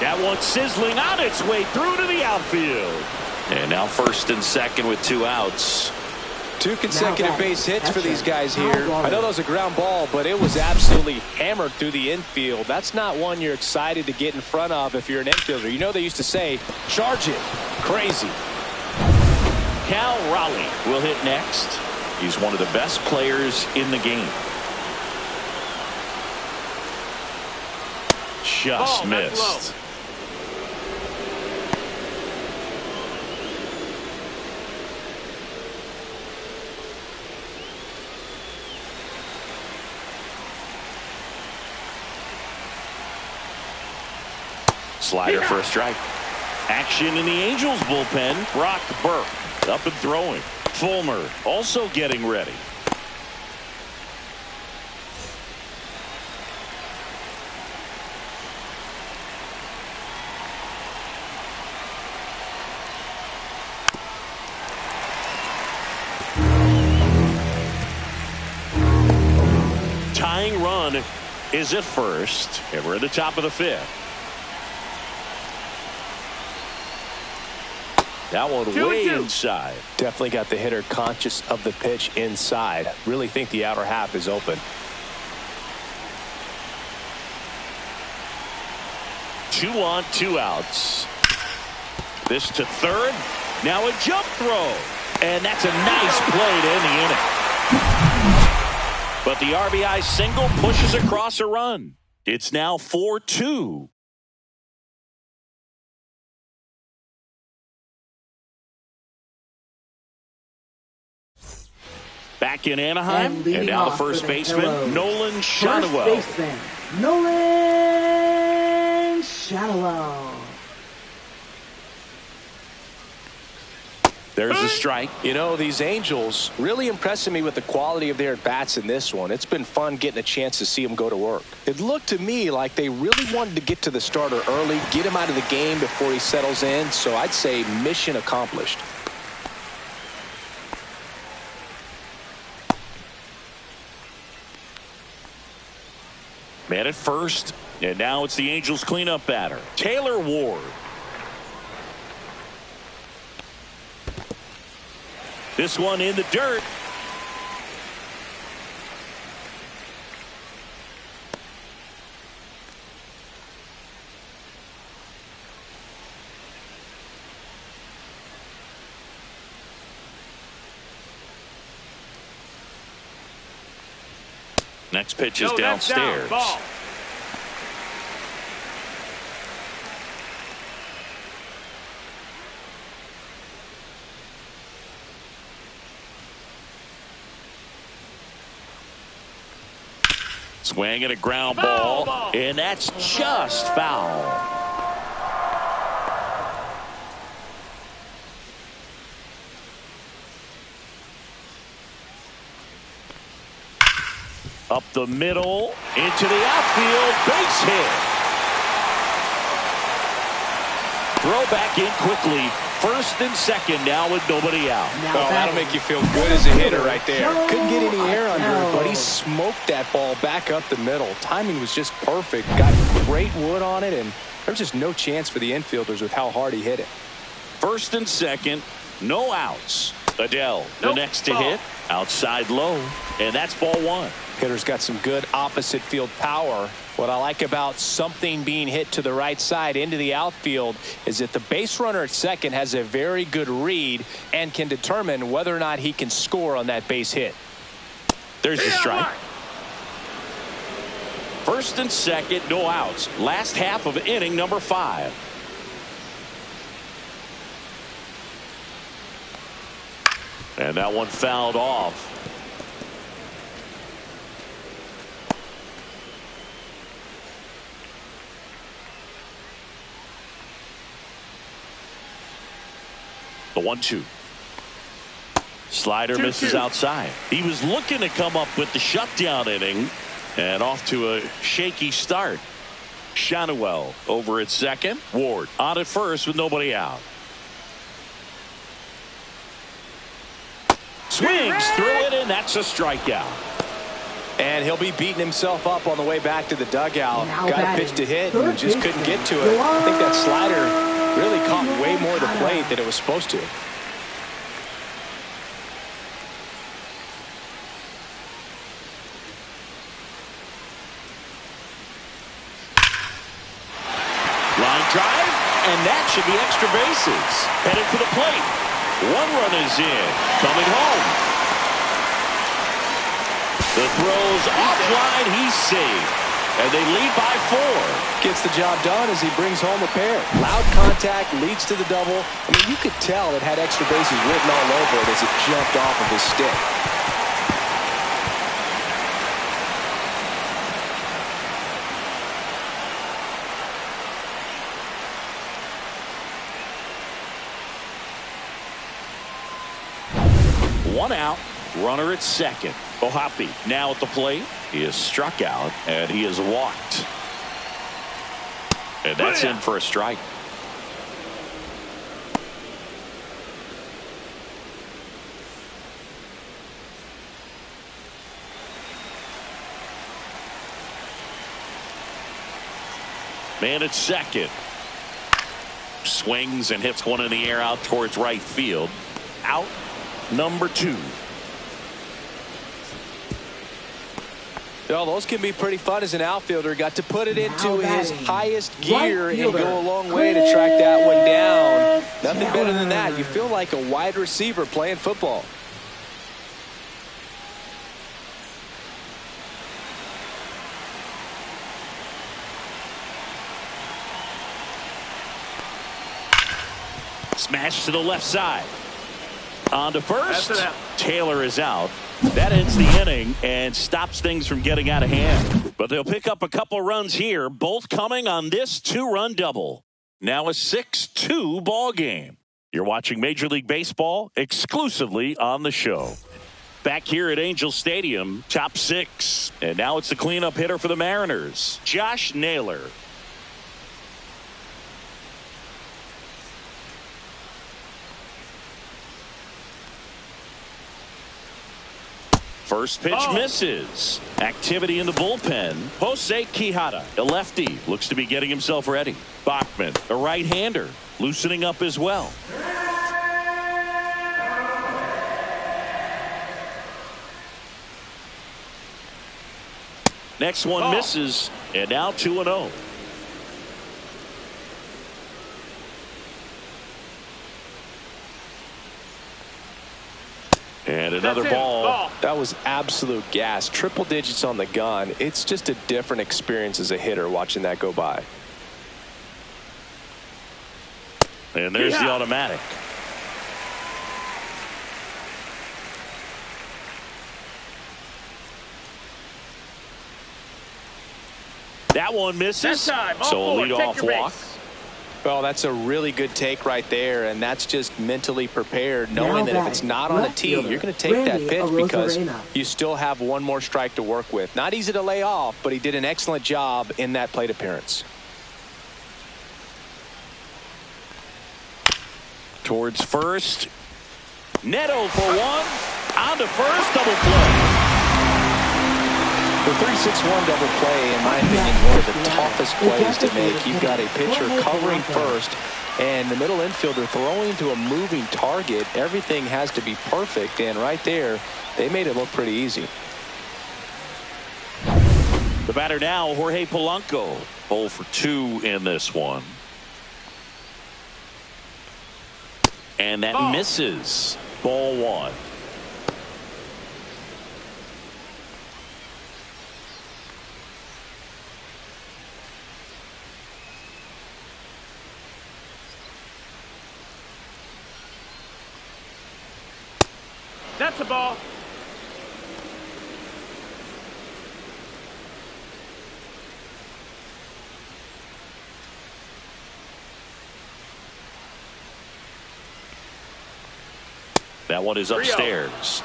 That one sizzling on its way through to the outfield. And now first and second with 2 outs. 2 consecutive base hits for these guys here. I know that was a ground ball, but it was absolutely hammered through the infield. That's not one you're excited to get in front of if you're an infielder. You know they used to say, charge it. Crazy. Cal Raleigh will hit next. He's one of the best players in the game. Just missed. Slider for a strike. Action in the Angels bullpen. Brock Burke up and throwing. Fulmer also getting ready. Tying run is at first, and we're at the top of the 5th. That one way inside. Definitely got the hitter conscious of the pitch inside. Really think the outer half is open. 2 on, 2 outs. This to third. Now a jump throw. And that's a nice play to end the inning. But the RBI single pushes across a run. It's now 4-2. Back in Anaheim, and now the first baseman, Nolan Shadowell. First baseman, Nolan Shadowell. There's a strike. You know, these Angels really impressing me with the quality of their at-bats in this one. It's been fun getting a chance to see them go to work. It looked to me like they really wanted to get to the starter early, get him out of the game before he settles in. So I'd say mission accomplished. Man at first, and now it's the Angels cleanup batter, Taylor Ward. This one in the dirt. Next pitch is downstairs. Ball. Swing and a ground ball, and that's just foul. Up the middle, into the outfield, base hit. Throw back in quickly. First and second now with nobody out. Oh, that'll make you feel good as a hitter right there. Couldn't get any air under it, but he smoked that ball back up the middle. Timing was just perfect. Got great wood on it, and there's just no chance for the infielders with how hard he hit it. First and second, no outs. Adele, the next to hit, outside low, and that's ball 1. Hitter's got some good opposite field power. What I like about something being hit to the right side into the outfield is that the base runner at second has a very good read and can determine whether or not he can score on that base hit. There's the strike. First and second, no outs. Last half of inning number 5. And that one fouled off. The 1-2. Slider misses outside. He was looking to come up with the shutdown inning, and off to a shaky start. Shanuel over at second. Ward on at first with nobody out. Swings through it, and that's a strikeout. And he'll be beating himself up on the way back to the dugout. Got a pitch to hit and just couldn't get to it. I think that slider really caught way more of the plate than it was supposed to. Line drive, and that should be extra bases. Headed for the plate. One run is in. Coming home. The throw's offline. He's saved. And they lead by 4. Gets the job done as he brings home a pair. Loud contact leads to the double. I mean, you could tell it had extra bases written all over it as it jumped off of his stick. One out. Runner at second. Ohapi now at the plate. He is struck out, and he is walked. And that's in for a strike. Man at second. Swings and hits one in the air out towards right field. Out number 2. Well, those can be pretty fun as an outfielder. Got to put it into his highest gear and go a long way to track that one down. Nothing better than that. You feel like a wide receiver playing football. Smash to the left side. On to first. Taylor is out. That ends the inning and stops things from getting out of hand. But they'll pick up a couple runs here, both coming on this 2-run double. Now a 6-2 ball game. You're watching Major League Baseball exclusively on the show. Back here at Angel Stadium, top 6. And now it's the cleanup hitter for the Mariners, Josh Naylor. First pitch misses. Activity in the bullpen. Jose Quijada, a lefty, looks to be getting himself ready. Bachman, a right-hander, loosening up as well. Next one misses, and now 2-0. And another ball. That was absolute gas. Triple digits on the gun. It's just a different experience as a hitter watching that go by. And there's the automatic. That one misses. So a leadoff walk. Well, that's a really good take right there, and that's just mentally prepared, knowing that if it's not on a tee, you're going to take that pitch because you still have one more strike to work with. Not easy to lay off, but he did an excellent job in that plate appearance. Towards first. Neto for one. On to first. Double play. The 3-6-1 double play, in my opinion, one of the toughest plays to make. You've got a pitcher covering first and the middle infielder throwing to a moving target. Everything has to be perfect, and right there, they made it look pretty easy. batter now, Jorge Polanco. 0 for 2 in this one. And that Ball. misses. Ball 1. That's a ball. That one is upstairs.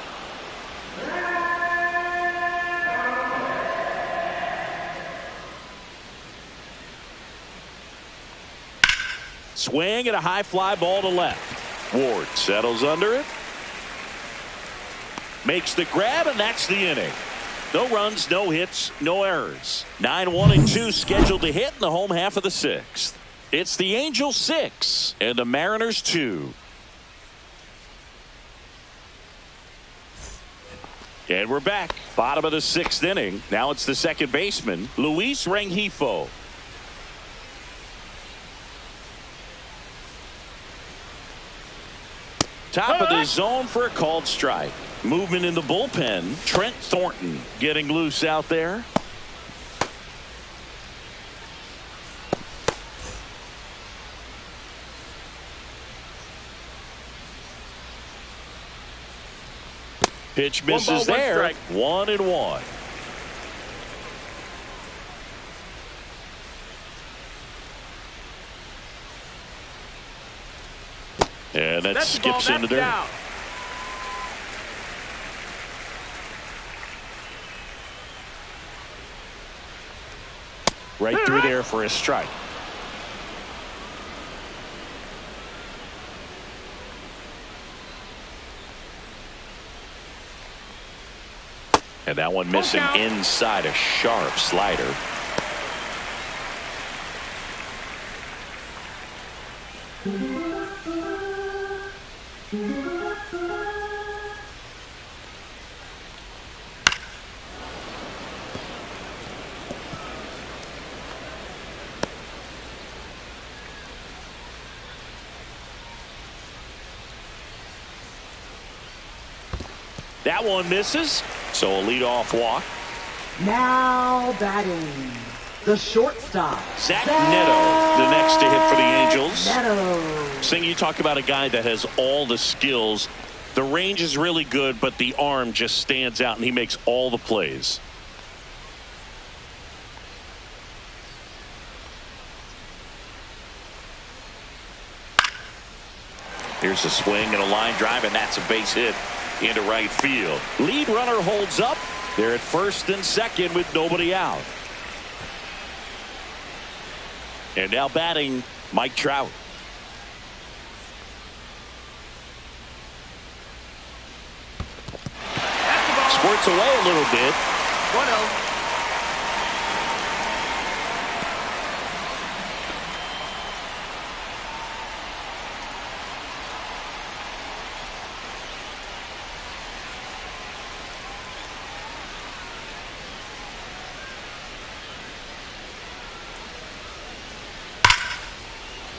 Swing and a high fly ball to left. Ward settles under it. Makes the grab, and that's the inning. No runs, no hits, no errors. 9-1-2 scheduled to hit in the home half of the 6th. It's the Angels 6 and the Mariners 2. And we're back. Bottom of the 6th inning. Now it's the second baseman, Luis Rengifo. Top of the zone for a called strike. Movement in the bullpen. Trent Thornton getting loose out there. Pitch misses there. 1-1. And that skips in the dirt. Out. Right through there for a strike. And that one missing inside, a sharp slider. That one misses, so a leadoff walk. Now batting, the shortstop, Zach Neto, the next to hit for the Angels. Neto. Sing, you talk about a guy that has all the skills. The range is really good, but the arm just stands out, and he makes all the plays. Here's a swing and a line drive, and that's a base hit into right field. Lead runner holds up. They're at first and second with nobody out. And now batting, Mike Trout. Squirts away a little bit. 1-0.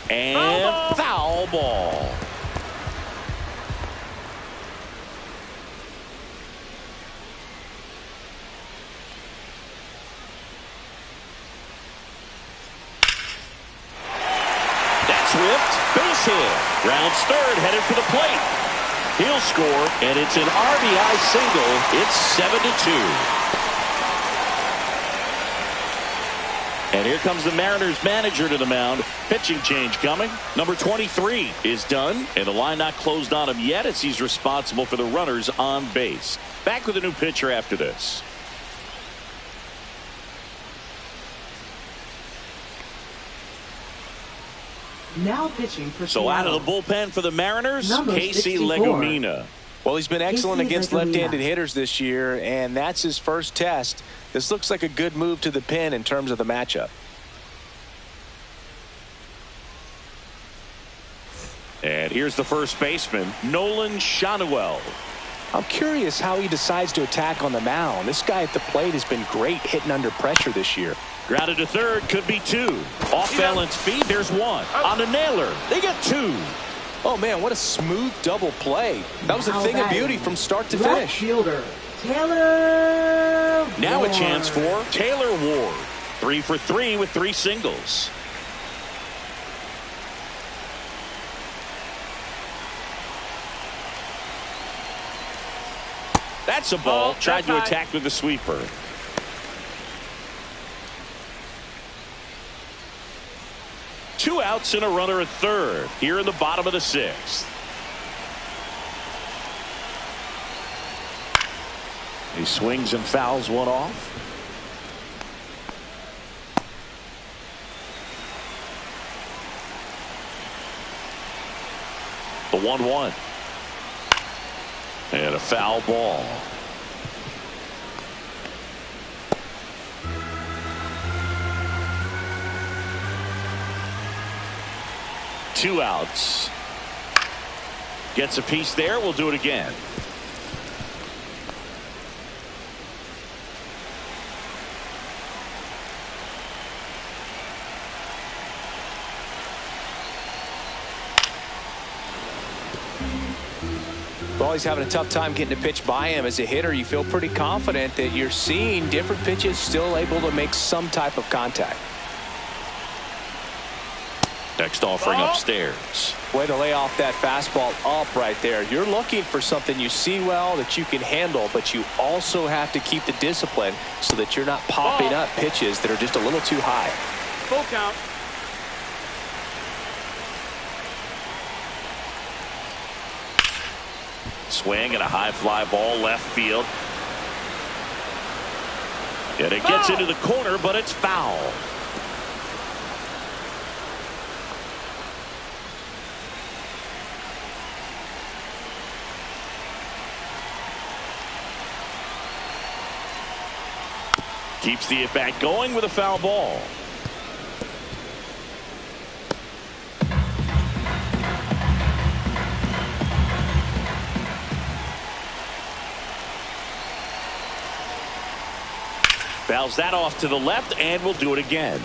And foul ball. That's whipped. Base hit. Rounds third, headed for the plate. He'll score, and it's an RBI single. It's 7-2. And here comes the Mariners manager to the mound. Pitching change coming. Number 23 is done, and the line not closed on him yet as he's responsible for the runners on base. Back with a new pitcher after this. Now pitching for So out Seattle. of the bullpen for the Mariners, Number Casey 64. Legumina. Well, he's been excellent Casey against Legumina. left-handed hitters this year, and that's his first test. This looks like a good move to the pen in terms of the matchup. And here's the first baseman, Nolan Schanuel. I'm curious how he decides to attack on the mound. This guy at the plate has been great hitting under pressure this year. Grounded to third, could be two. Off balance feed, there's one. On a nailer, they got two. Oh, man, what a smooth double play. That was a thing of beauty from start to Left finish. fielder, Taylor Now Ward. a chance for Taylor Ward. 3 for 3 with 3 singles. That's a ball. Tried to attack with the sweeper. Two outs and a runner at third here in the bottom of the 6th. He swings and fouls one off. The 1-1. And a foul ball. Two outs. Gets a piece there. We'll do it again. Well, he's having a tough time getting a pitch by him. As a hitter, you feel pretty confident that you're seeing different pitches still able to make some type of contact. Next offering upstairs. Way to lay off that fastball up right there. You're looking for something you see well that you can handle, but you also have to keep the discipline so that you're not popping up pitches that are just a little too high. Full count. Swing and a high fly ball left field. And it gets into the corner, but it's foul. Keeps the at-bat going with a foul ball. Fouls that off to the left, and we'll do it again.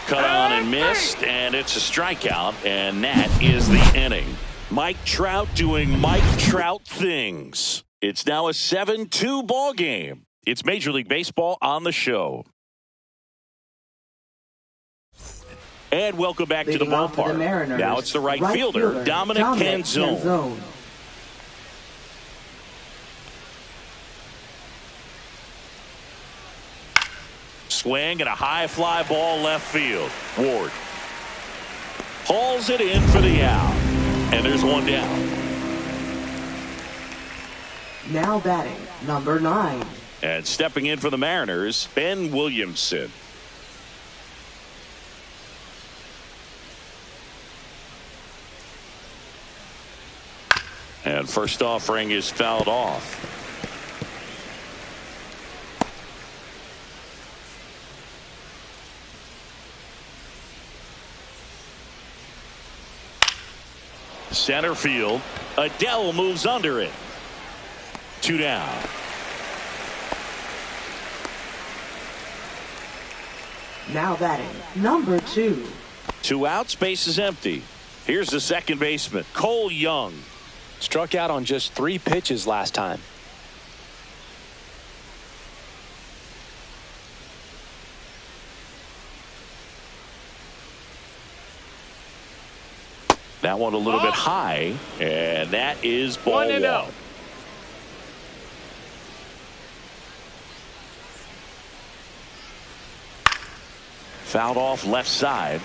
Cut on and missed, and it's a strikeout, and that is the inning. Mike Trout doing Mike Trout things. It's now a 7-2 ball game. It's Major League Baseball on the show. And welcome back to the ballpark. Now it's the right fielder, Dominic Canzone. Swing and a high fly ball left field. Ward hauls it in for the out. And there's one down. Now batting, number 9. And stepping in for the Mariners, Ben Williamson. And first offering is fouled off. Center field. Adele moves under it. 2 down. Now batting, number 2. 2 outs, base is empty. Here's the second baseman, Cole Young. Struck out on just 3 pitches last time. That one a little bit high, and that is ball 1. Fouled off left side.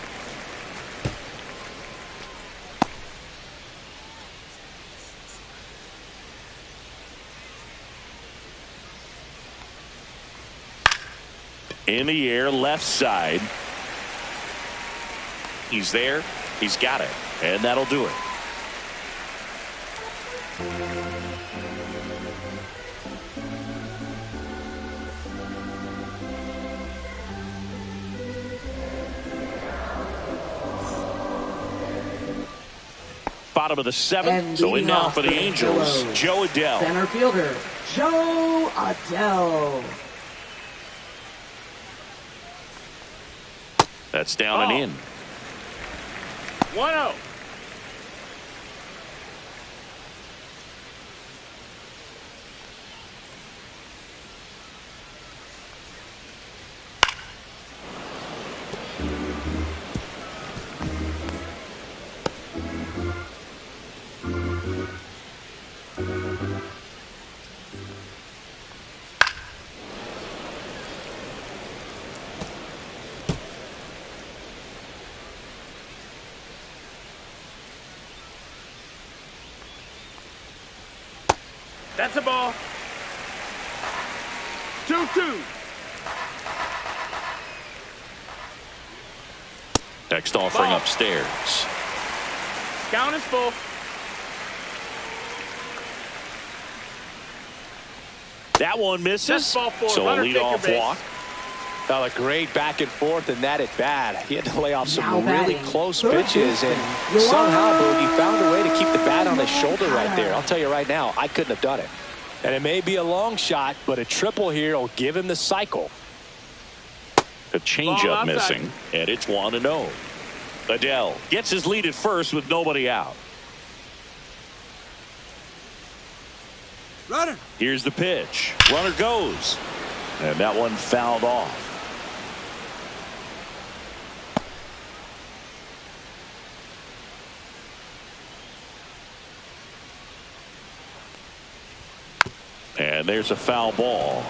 In the air, left side. He's there. He's got it. And that'll do it. bottom of the 7th. And So in now for the the Angels, Pillows. Joe Adell. Center fielder, Joe Adell. That's down and in. 1-0. That's a ball. 2-2. Next offering Ball. upstairs. Count is full. That one misses. That's ball 4. So a Runner, take your leadoff base. walk. Well, a great back and forth in that at bat. He had to lay off some Now really batting, close third pitches, and baseman, somehow Yoan Boogie found a way to keep the bat on his shoulder right there. I'll tell you right now, I couldn't have done it. And it may be a long shot, but a triple here will give him the cycle. A Ball changeup outside. missing, and it's 1-0. Adell gets his lead at first with nobody out. Runner. Here's the pitch. Runner goes. And that one fouled off. And there's a foul ball.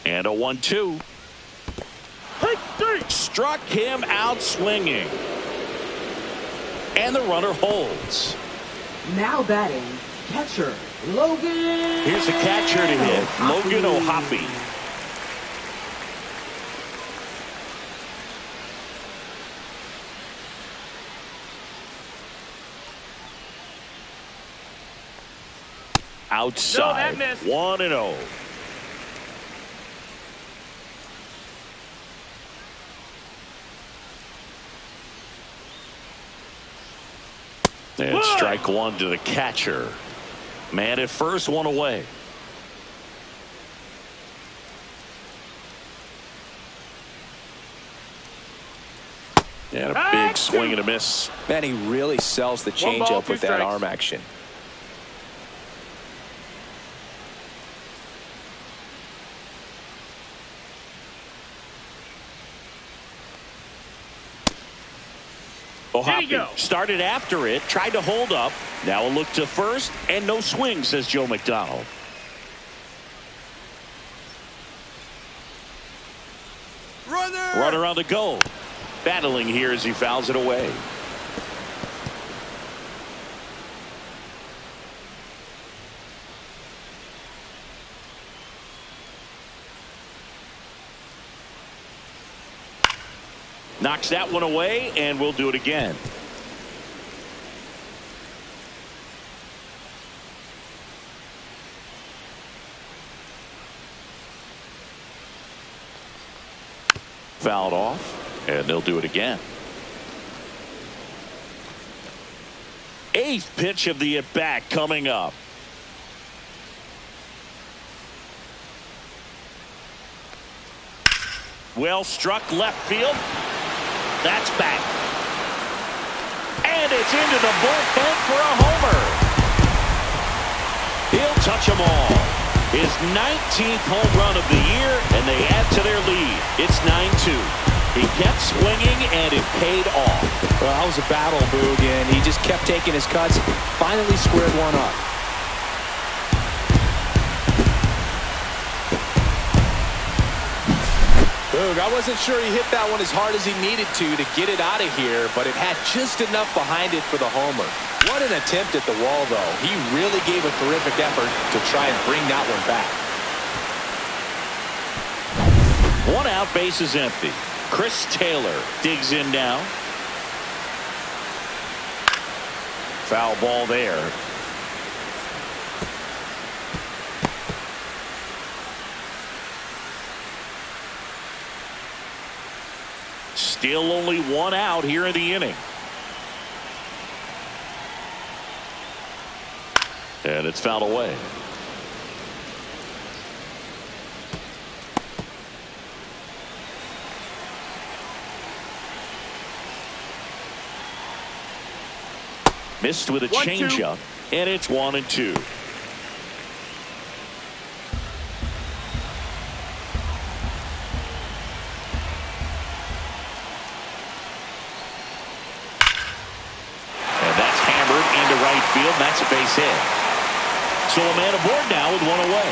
And a 1-2. Struck him out swinging. And the runner holds. Now batting, catcher, Logan. Here's the catcher to hit, Logan O'Hoppe. Outside, No, that missed. 1-0. And strike one to the catcher. Man at first, one away. And a big swing and a miss. Man, he really sells the One ball, changeup 2 with that strikes. arm action. There you go. O'Hoppe started after it, tried to hold up. Now a look to first, and no swing, says Joe McDonald. Runner on the go. Battling here as he fouls it away. Knocks that one away, and we'll do it again. Fouled off, and they'll do it again. Eighth pitch of the at-bat coming up. Well struck left field. That's back. And it's into the bullpen for a homer. He'll touch them all. His 19th home run of the year, and they add to their lead. It's 9-2. He kept swinging, and it paid off. Well, that was a battle, Boog, and he just kept taking his cuts. Finally squared one up. Boog, I wasn't sure he hit that one as hard as he needed to get it out of here, but it had just enough behind it for the homer. What an attempt at the wall, though. He really gave a terrific effort to try and bring that one back. One out, base is empty. Chris Taylor digs in now. Foul ball there. Still only one out here in the inning. And it's fouled away. Missed with a changeup, and it's 1-2. That's a base hit. So a man aboard now with one away.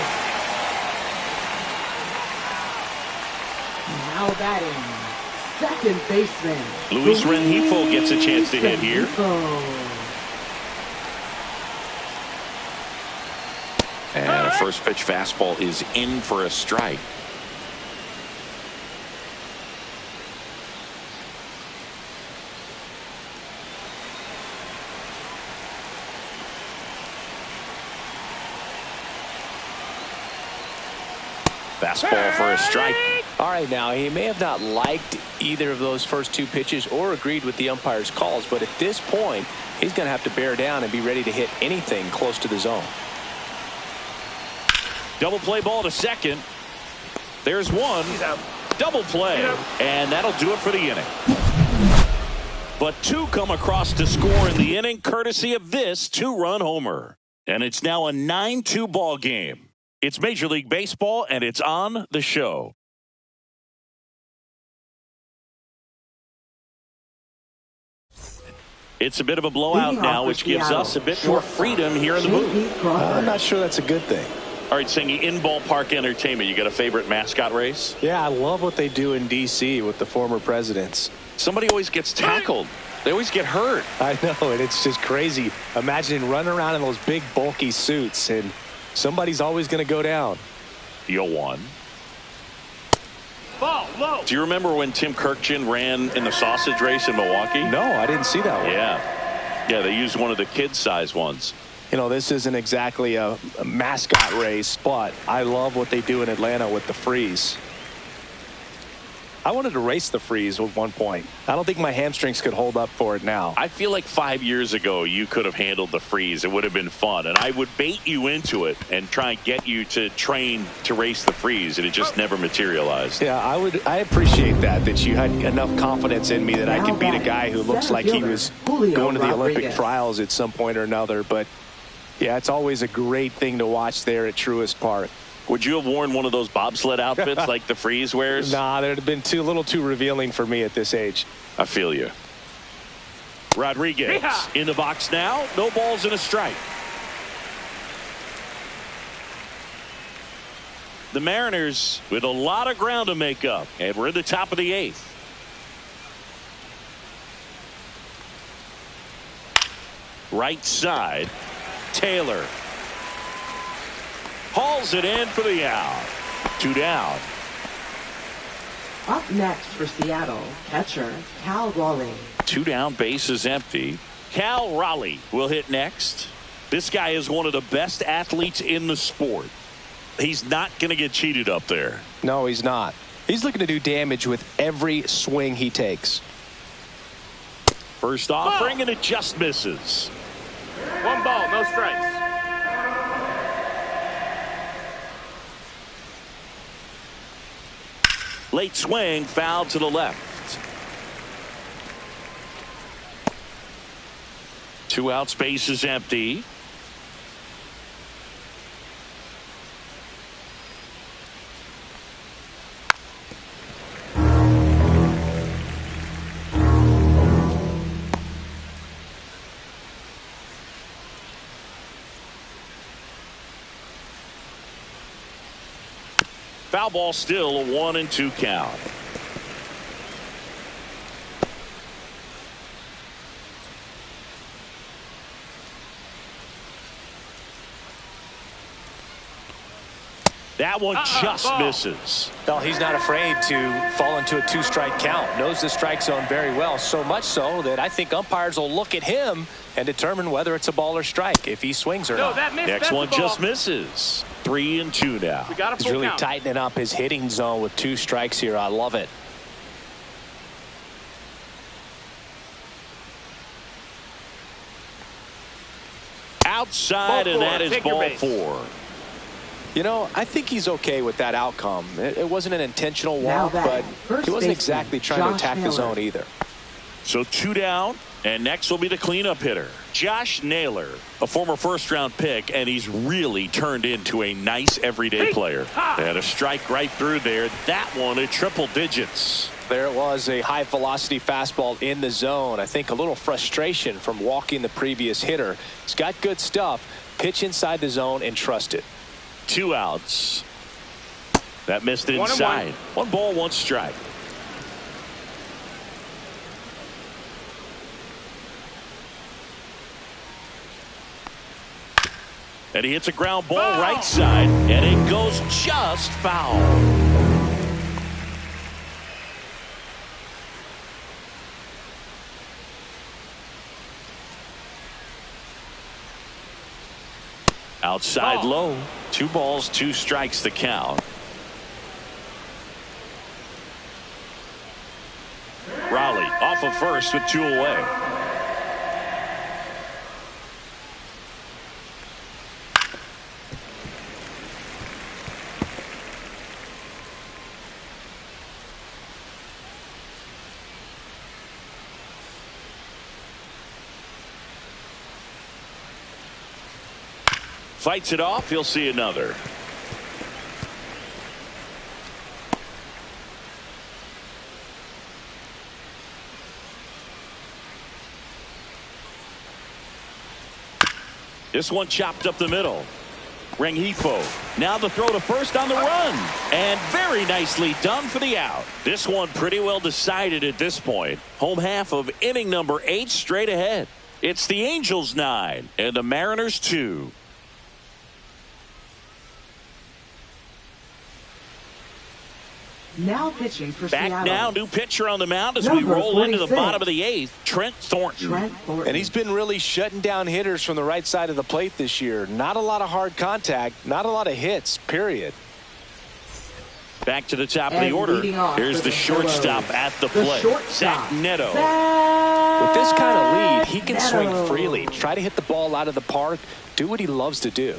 Now batting, second baseman Luis Rengifo gets a chance to hit here. And a first pitch fastball is in for a strike. Fastball for a strike. All right, now he may have not liked either of those first two pitches or agreed with the umpire's calls, but at this point he's going to have to bear down and be ready to hit anything close to the zone. Double play ball to second. There's one. Double play, and that'll do it for the inning. But two come across to score in the inning courtesy of this two-run homer. And it's now a 9-2 ball game. It's Major League Baseball, and it's on the show. It's a bit of a blowout now, which gives us a bit more freedom here in the booth. I'm not sure that's a good thing. All right, Singy, in ballpark entertainment, you got a favorite mascot race? Yeah, I love what they do in D.C. with the former presidents. Somebody always gets tackled. They always get hurt. I know, and it's just crazy. Imagining running around in those big, bulky suits, and somebody's always going to go down. 0-1. Ball low. Do you remember when Tim Kirkjian ran in the sausage race in Milwaukee? No, I didn't see that one. Yeah, they used one of the kid-size ones. You know, this isn't exactly a mascot race, but I love what they do in Atlanta with the freeze. I wanted to race the freeze at one point. I don't think my hamstrings could hold up for it now. I feel like 5 years ago you could have handled the freeze. It would have been fun, and I would bait you into it and try and get you to train to race the freeze, and it just never materialized. Yeah, I appreciate that you had enough confidence in me that I could beat a guy who looks like he was going to the Olympic trials at some point or another. But yeah, it's always a great thing to watch there at Truist Park. Would you have worn one of those bobsled outfits like the freeze wears? Nah, that would have been a little too revealing for me at this age. I feel you. Rodriguez in the box now. No balls and a strike. The Mariners with a lot of ground to make up, and we're in the top of the 8th. Right side, Taylor. Hauls it in for the out. 2 down. Up next for Seattle, catcher Cal Raleigh. 2 down, base is empty. Cal Raleigh will hit next. This guy is one of the best athletes in the sport. He's not going to get cheated up there. No, he's not. He's looking to do damage with every swing he takes. First offering, and it just misses. 1 ball, no strikes. Late swing, foul to the left. 2 outs, base is empty. Foul ball, still a 1-2 count. That one just misses. Well, he's not afraid to fall into a 2-strike count. Knows the strike zone very well, so much so that I think umpires will look at him and determine whether it's a ball or strike if he swings or not. Next one just misses. 3-2 now. He's really tightening up his hitting zone with 2 strikes here. I love it. outside, and that is ball 4. You know, I think he's okay with that outcome. It wasn't an intentional walk, but he wasn't exactly trying to attack the zone either. So 2 down, and next will be the cleanup hitter, Josh Naylor, a former first-round pick, and he's really turned into a nice everyday player. And a strike right through there. That one at triple digits. There it was, a high-velocity fastball in the zone. I think a little frustration from walking the previous hitter. He's got good stuff. Pitch inside the zone and trust it. 2 outs. That missed inside. 1 ball, 1 strike. And he hits a ground ball right side, and it goes just foul. Outside low. 2 balls, 2 strikes the count. Raleigh off of first with 2 away. Fights it off. He'll see another. This one chopped up the middle. Rengifo. Now the throw to first on the run. And very nicely done for the out. This one pretty well decided at this point. Home half of inning number 8 straight ahead. It's the Angels 9 and the Mariners 2. Now pitching for Back Seattle. now, new pitcher on the mound as Number we roll into the 46. bottom of the 8th, Trent Thornton. And he's been really shutting down hitters from the right side of the plate this year. Not a lot of hard contact, not a lot of hits, period. Back to the top of the order. Here's the shortstop at the plate, Zach Neto. With this kind of lead, he can swing freely, try to hit the ball out of the park, do what he loves to do.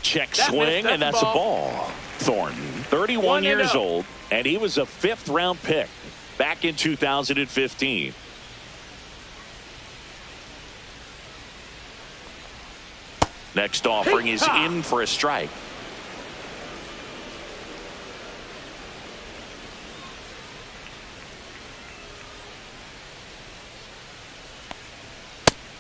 Check swing, and that's a ball. Thornton, 31 years old, and he was a 5th-round pick back in 2015. Next offering is in for a strike.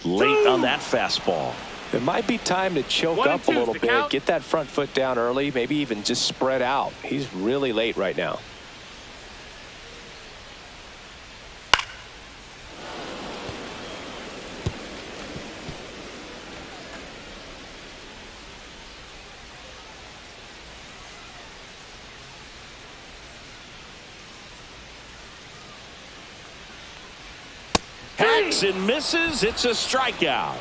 Late on that fastball. It might be time to choke up a little bit, get that front foot down early, maybe even just spread out. He's really late right now. Hacks and misses. It's a strikeout.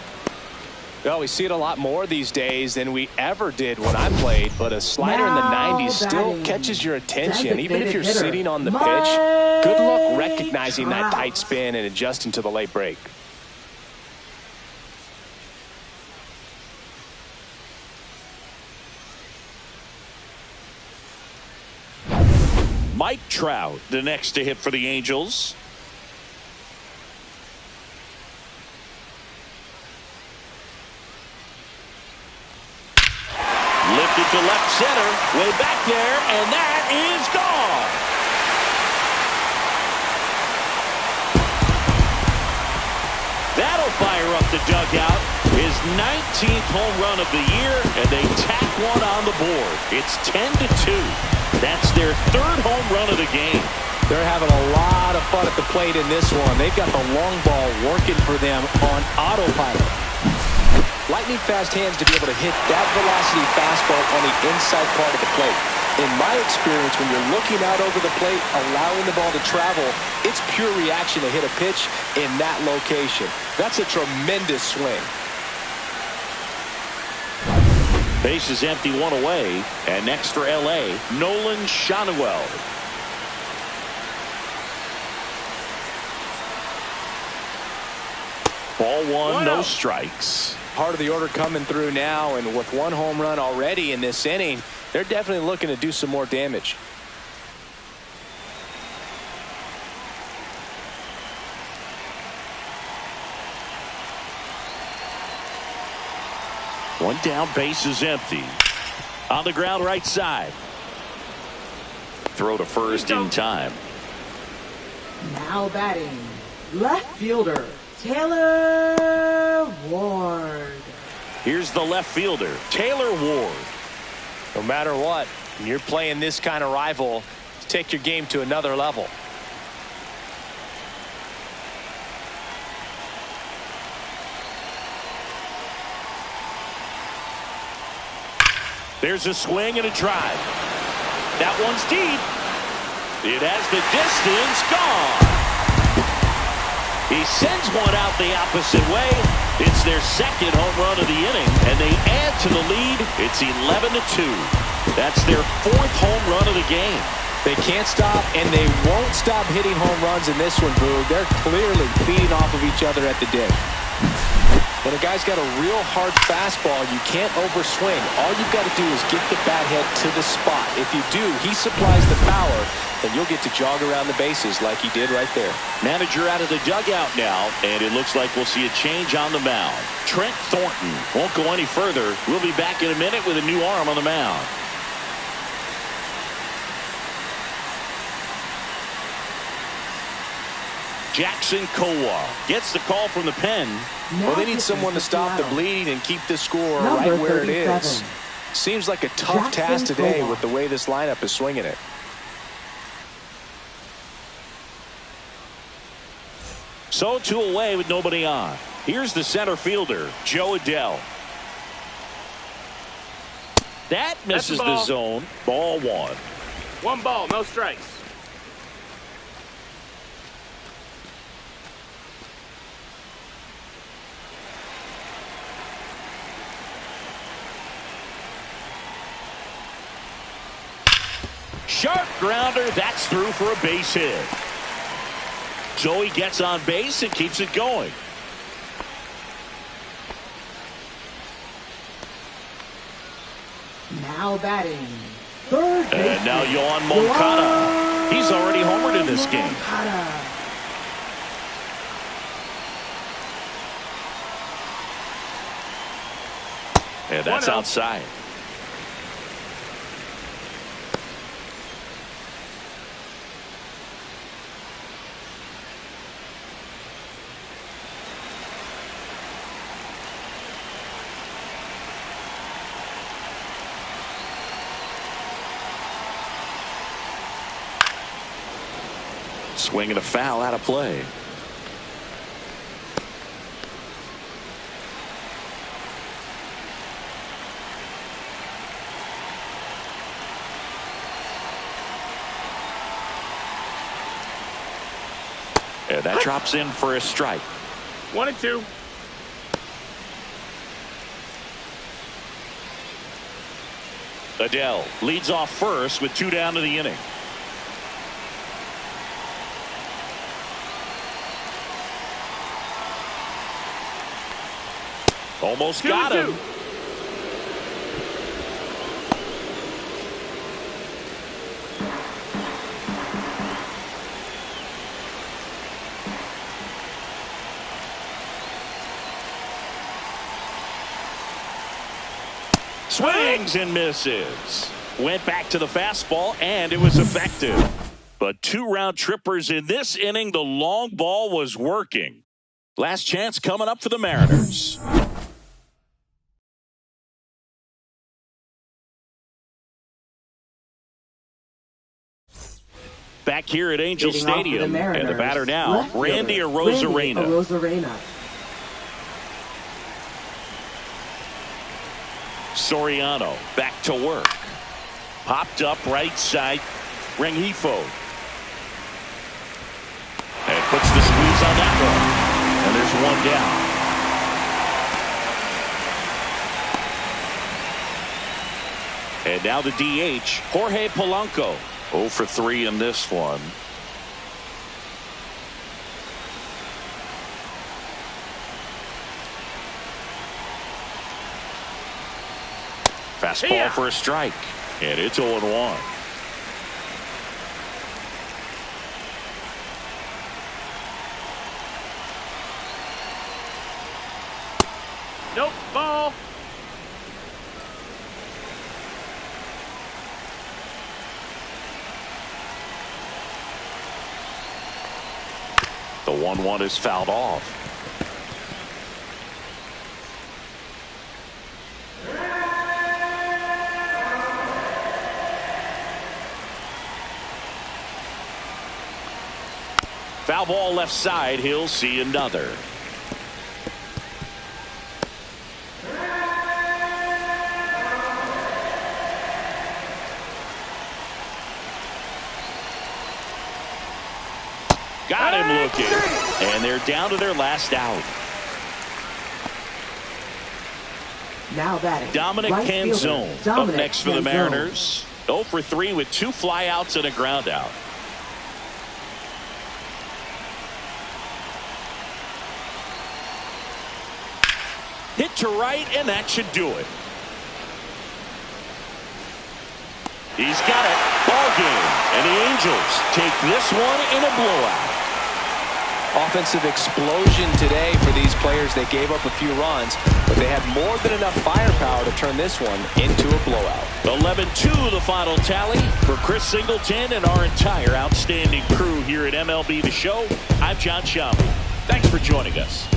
Well, we see it a lot more these days than we ever did when I played, but a slider in the 90s still catches your attention, even if you're sitting on the pitch. Good luck recognizing that tight spin and adjusting to the late break. Mike Trout, the next to hit for the Angels. Lifted to left center, way back there, and that is gone. That'll fire up the dugout. His 19th home run of the year, and they tack one on the board. It's 10-2. That's their 3rd home run of the game. They're having a lot of fun at the plate in this one. They've got the long ball working for them on autopilot. Lightning fast hands to be able to hit that velocity fastball on the inside part of the plate. In my experience, when you're looking out over the plate, allowing the ball to travel, it's pure reaction to hit a pitch in that location. That's a tremendous swing. Base is empty, 1 away, and next for L.A., Nolan Schanuel. Ball one, no out. strikes. Part of the order coming through now, and with one home run already in this inning, they're definitely looking to do some more damage. One down, base is empty. On the ground, right side. Throw to first in time. Now batting, left fielder, Taylor Ward. Here's the left fielder, Taylor Ward. No matter what, when you're playing this kind of rival, take your game to another level. There's a swing and a drive. That one's deep. It has the distance, gone. He sends one out the opposite way. It's their second home run of the inning, and they add to the lead. It's 11-2. That's their fourth home run of the game. They can't stop, and they won't stop hitting home runs in this one, Boog. They're clearly feeding off of each other at the dip. When a guy's got a real hard fastball, you can't overswing. All you've got to do is get the bat head to the spot. If you do, he supplies the power, and you'll get to jog around the bases like he did right there. Manager out of the dugout now, and it looks like we'll see a change on the mound. Trent Thornton won't go any further. We'll be back in a minute with a new arm on the mound. Jackson Kowar gets the call from the pen. Well, they need someone to stop the bleeding and keep the score right where it is. Seems like a tough task today with the way this lineup is swinging it. So 2 away with nobody on. Here's the center fielder, Joe Adell. That misses the zone. Ball one. 1 ball, no strikes. Sharp grounder. That's through for a base hit. Joey gets on base and keeps it going. Now batting, third baseman. And now Yohan Moncada. He's already homered in this game. And that's outside. Swing and a foul out of play. And that drops in for a strike. 1-2. Adell leads off first with 2 down to the inning. Almost got him. Swings and misses. Went back to the fastball, and it was effective. But 2 round trippers in this inning. The long ball was working. Last chance coming up for the Mariners. Back here at Angel Stadium, and the batter now, Randy Arozarena. Soriano back to work. Popped up right side, Rengifo. And puts the squeeze on that one. And there's 1 down. And now the DH, Jorge Polanco. 0 for 3 in this one. Fastball for a strike. And it's 0-1. Nope, ball. The 1-1 is fouled off. Foul ball left side. He'll see another. Got him looking. And they're down to their last out. Now batting, Dominic right Canzone fielder, up Dominic next for the Canzone. Mariners. 0 for 3 with 2 flyouts and a ground out. Hit to right, and that should do it. He's got it. Ball game. And the Angels take this one in a blowout. Offensive explosion today for these players. They gave up a few runs, but they had more than enough firepower to turn this one into a blowout. 11-2 the final tally. For Chris Singleton and our entire outstanding crew here at MLB The Show, I'm John Sciambi. Thanks for joining us.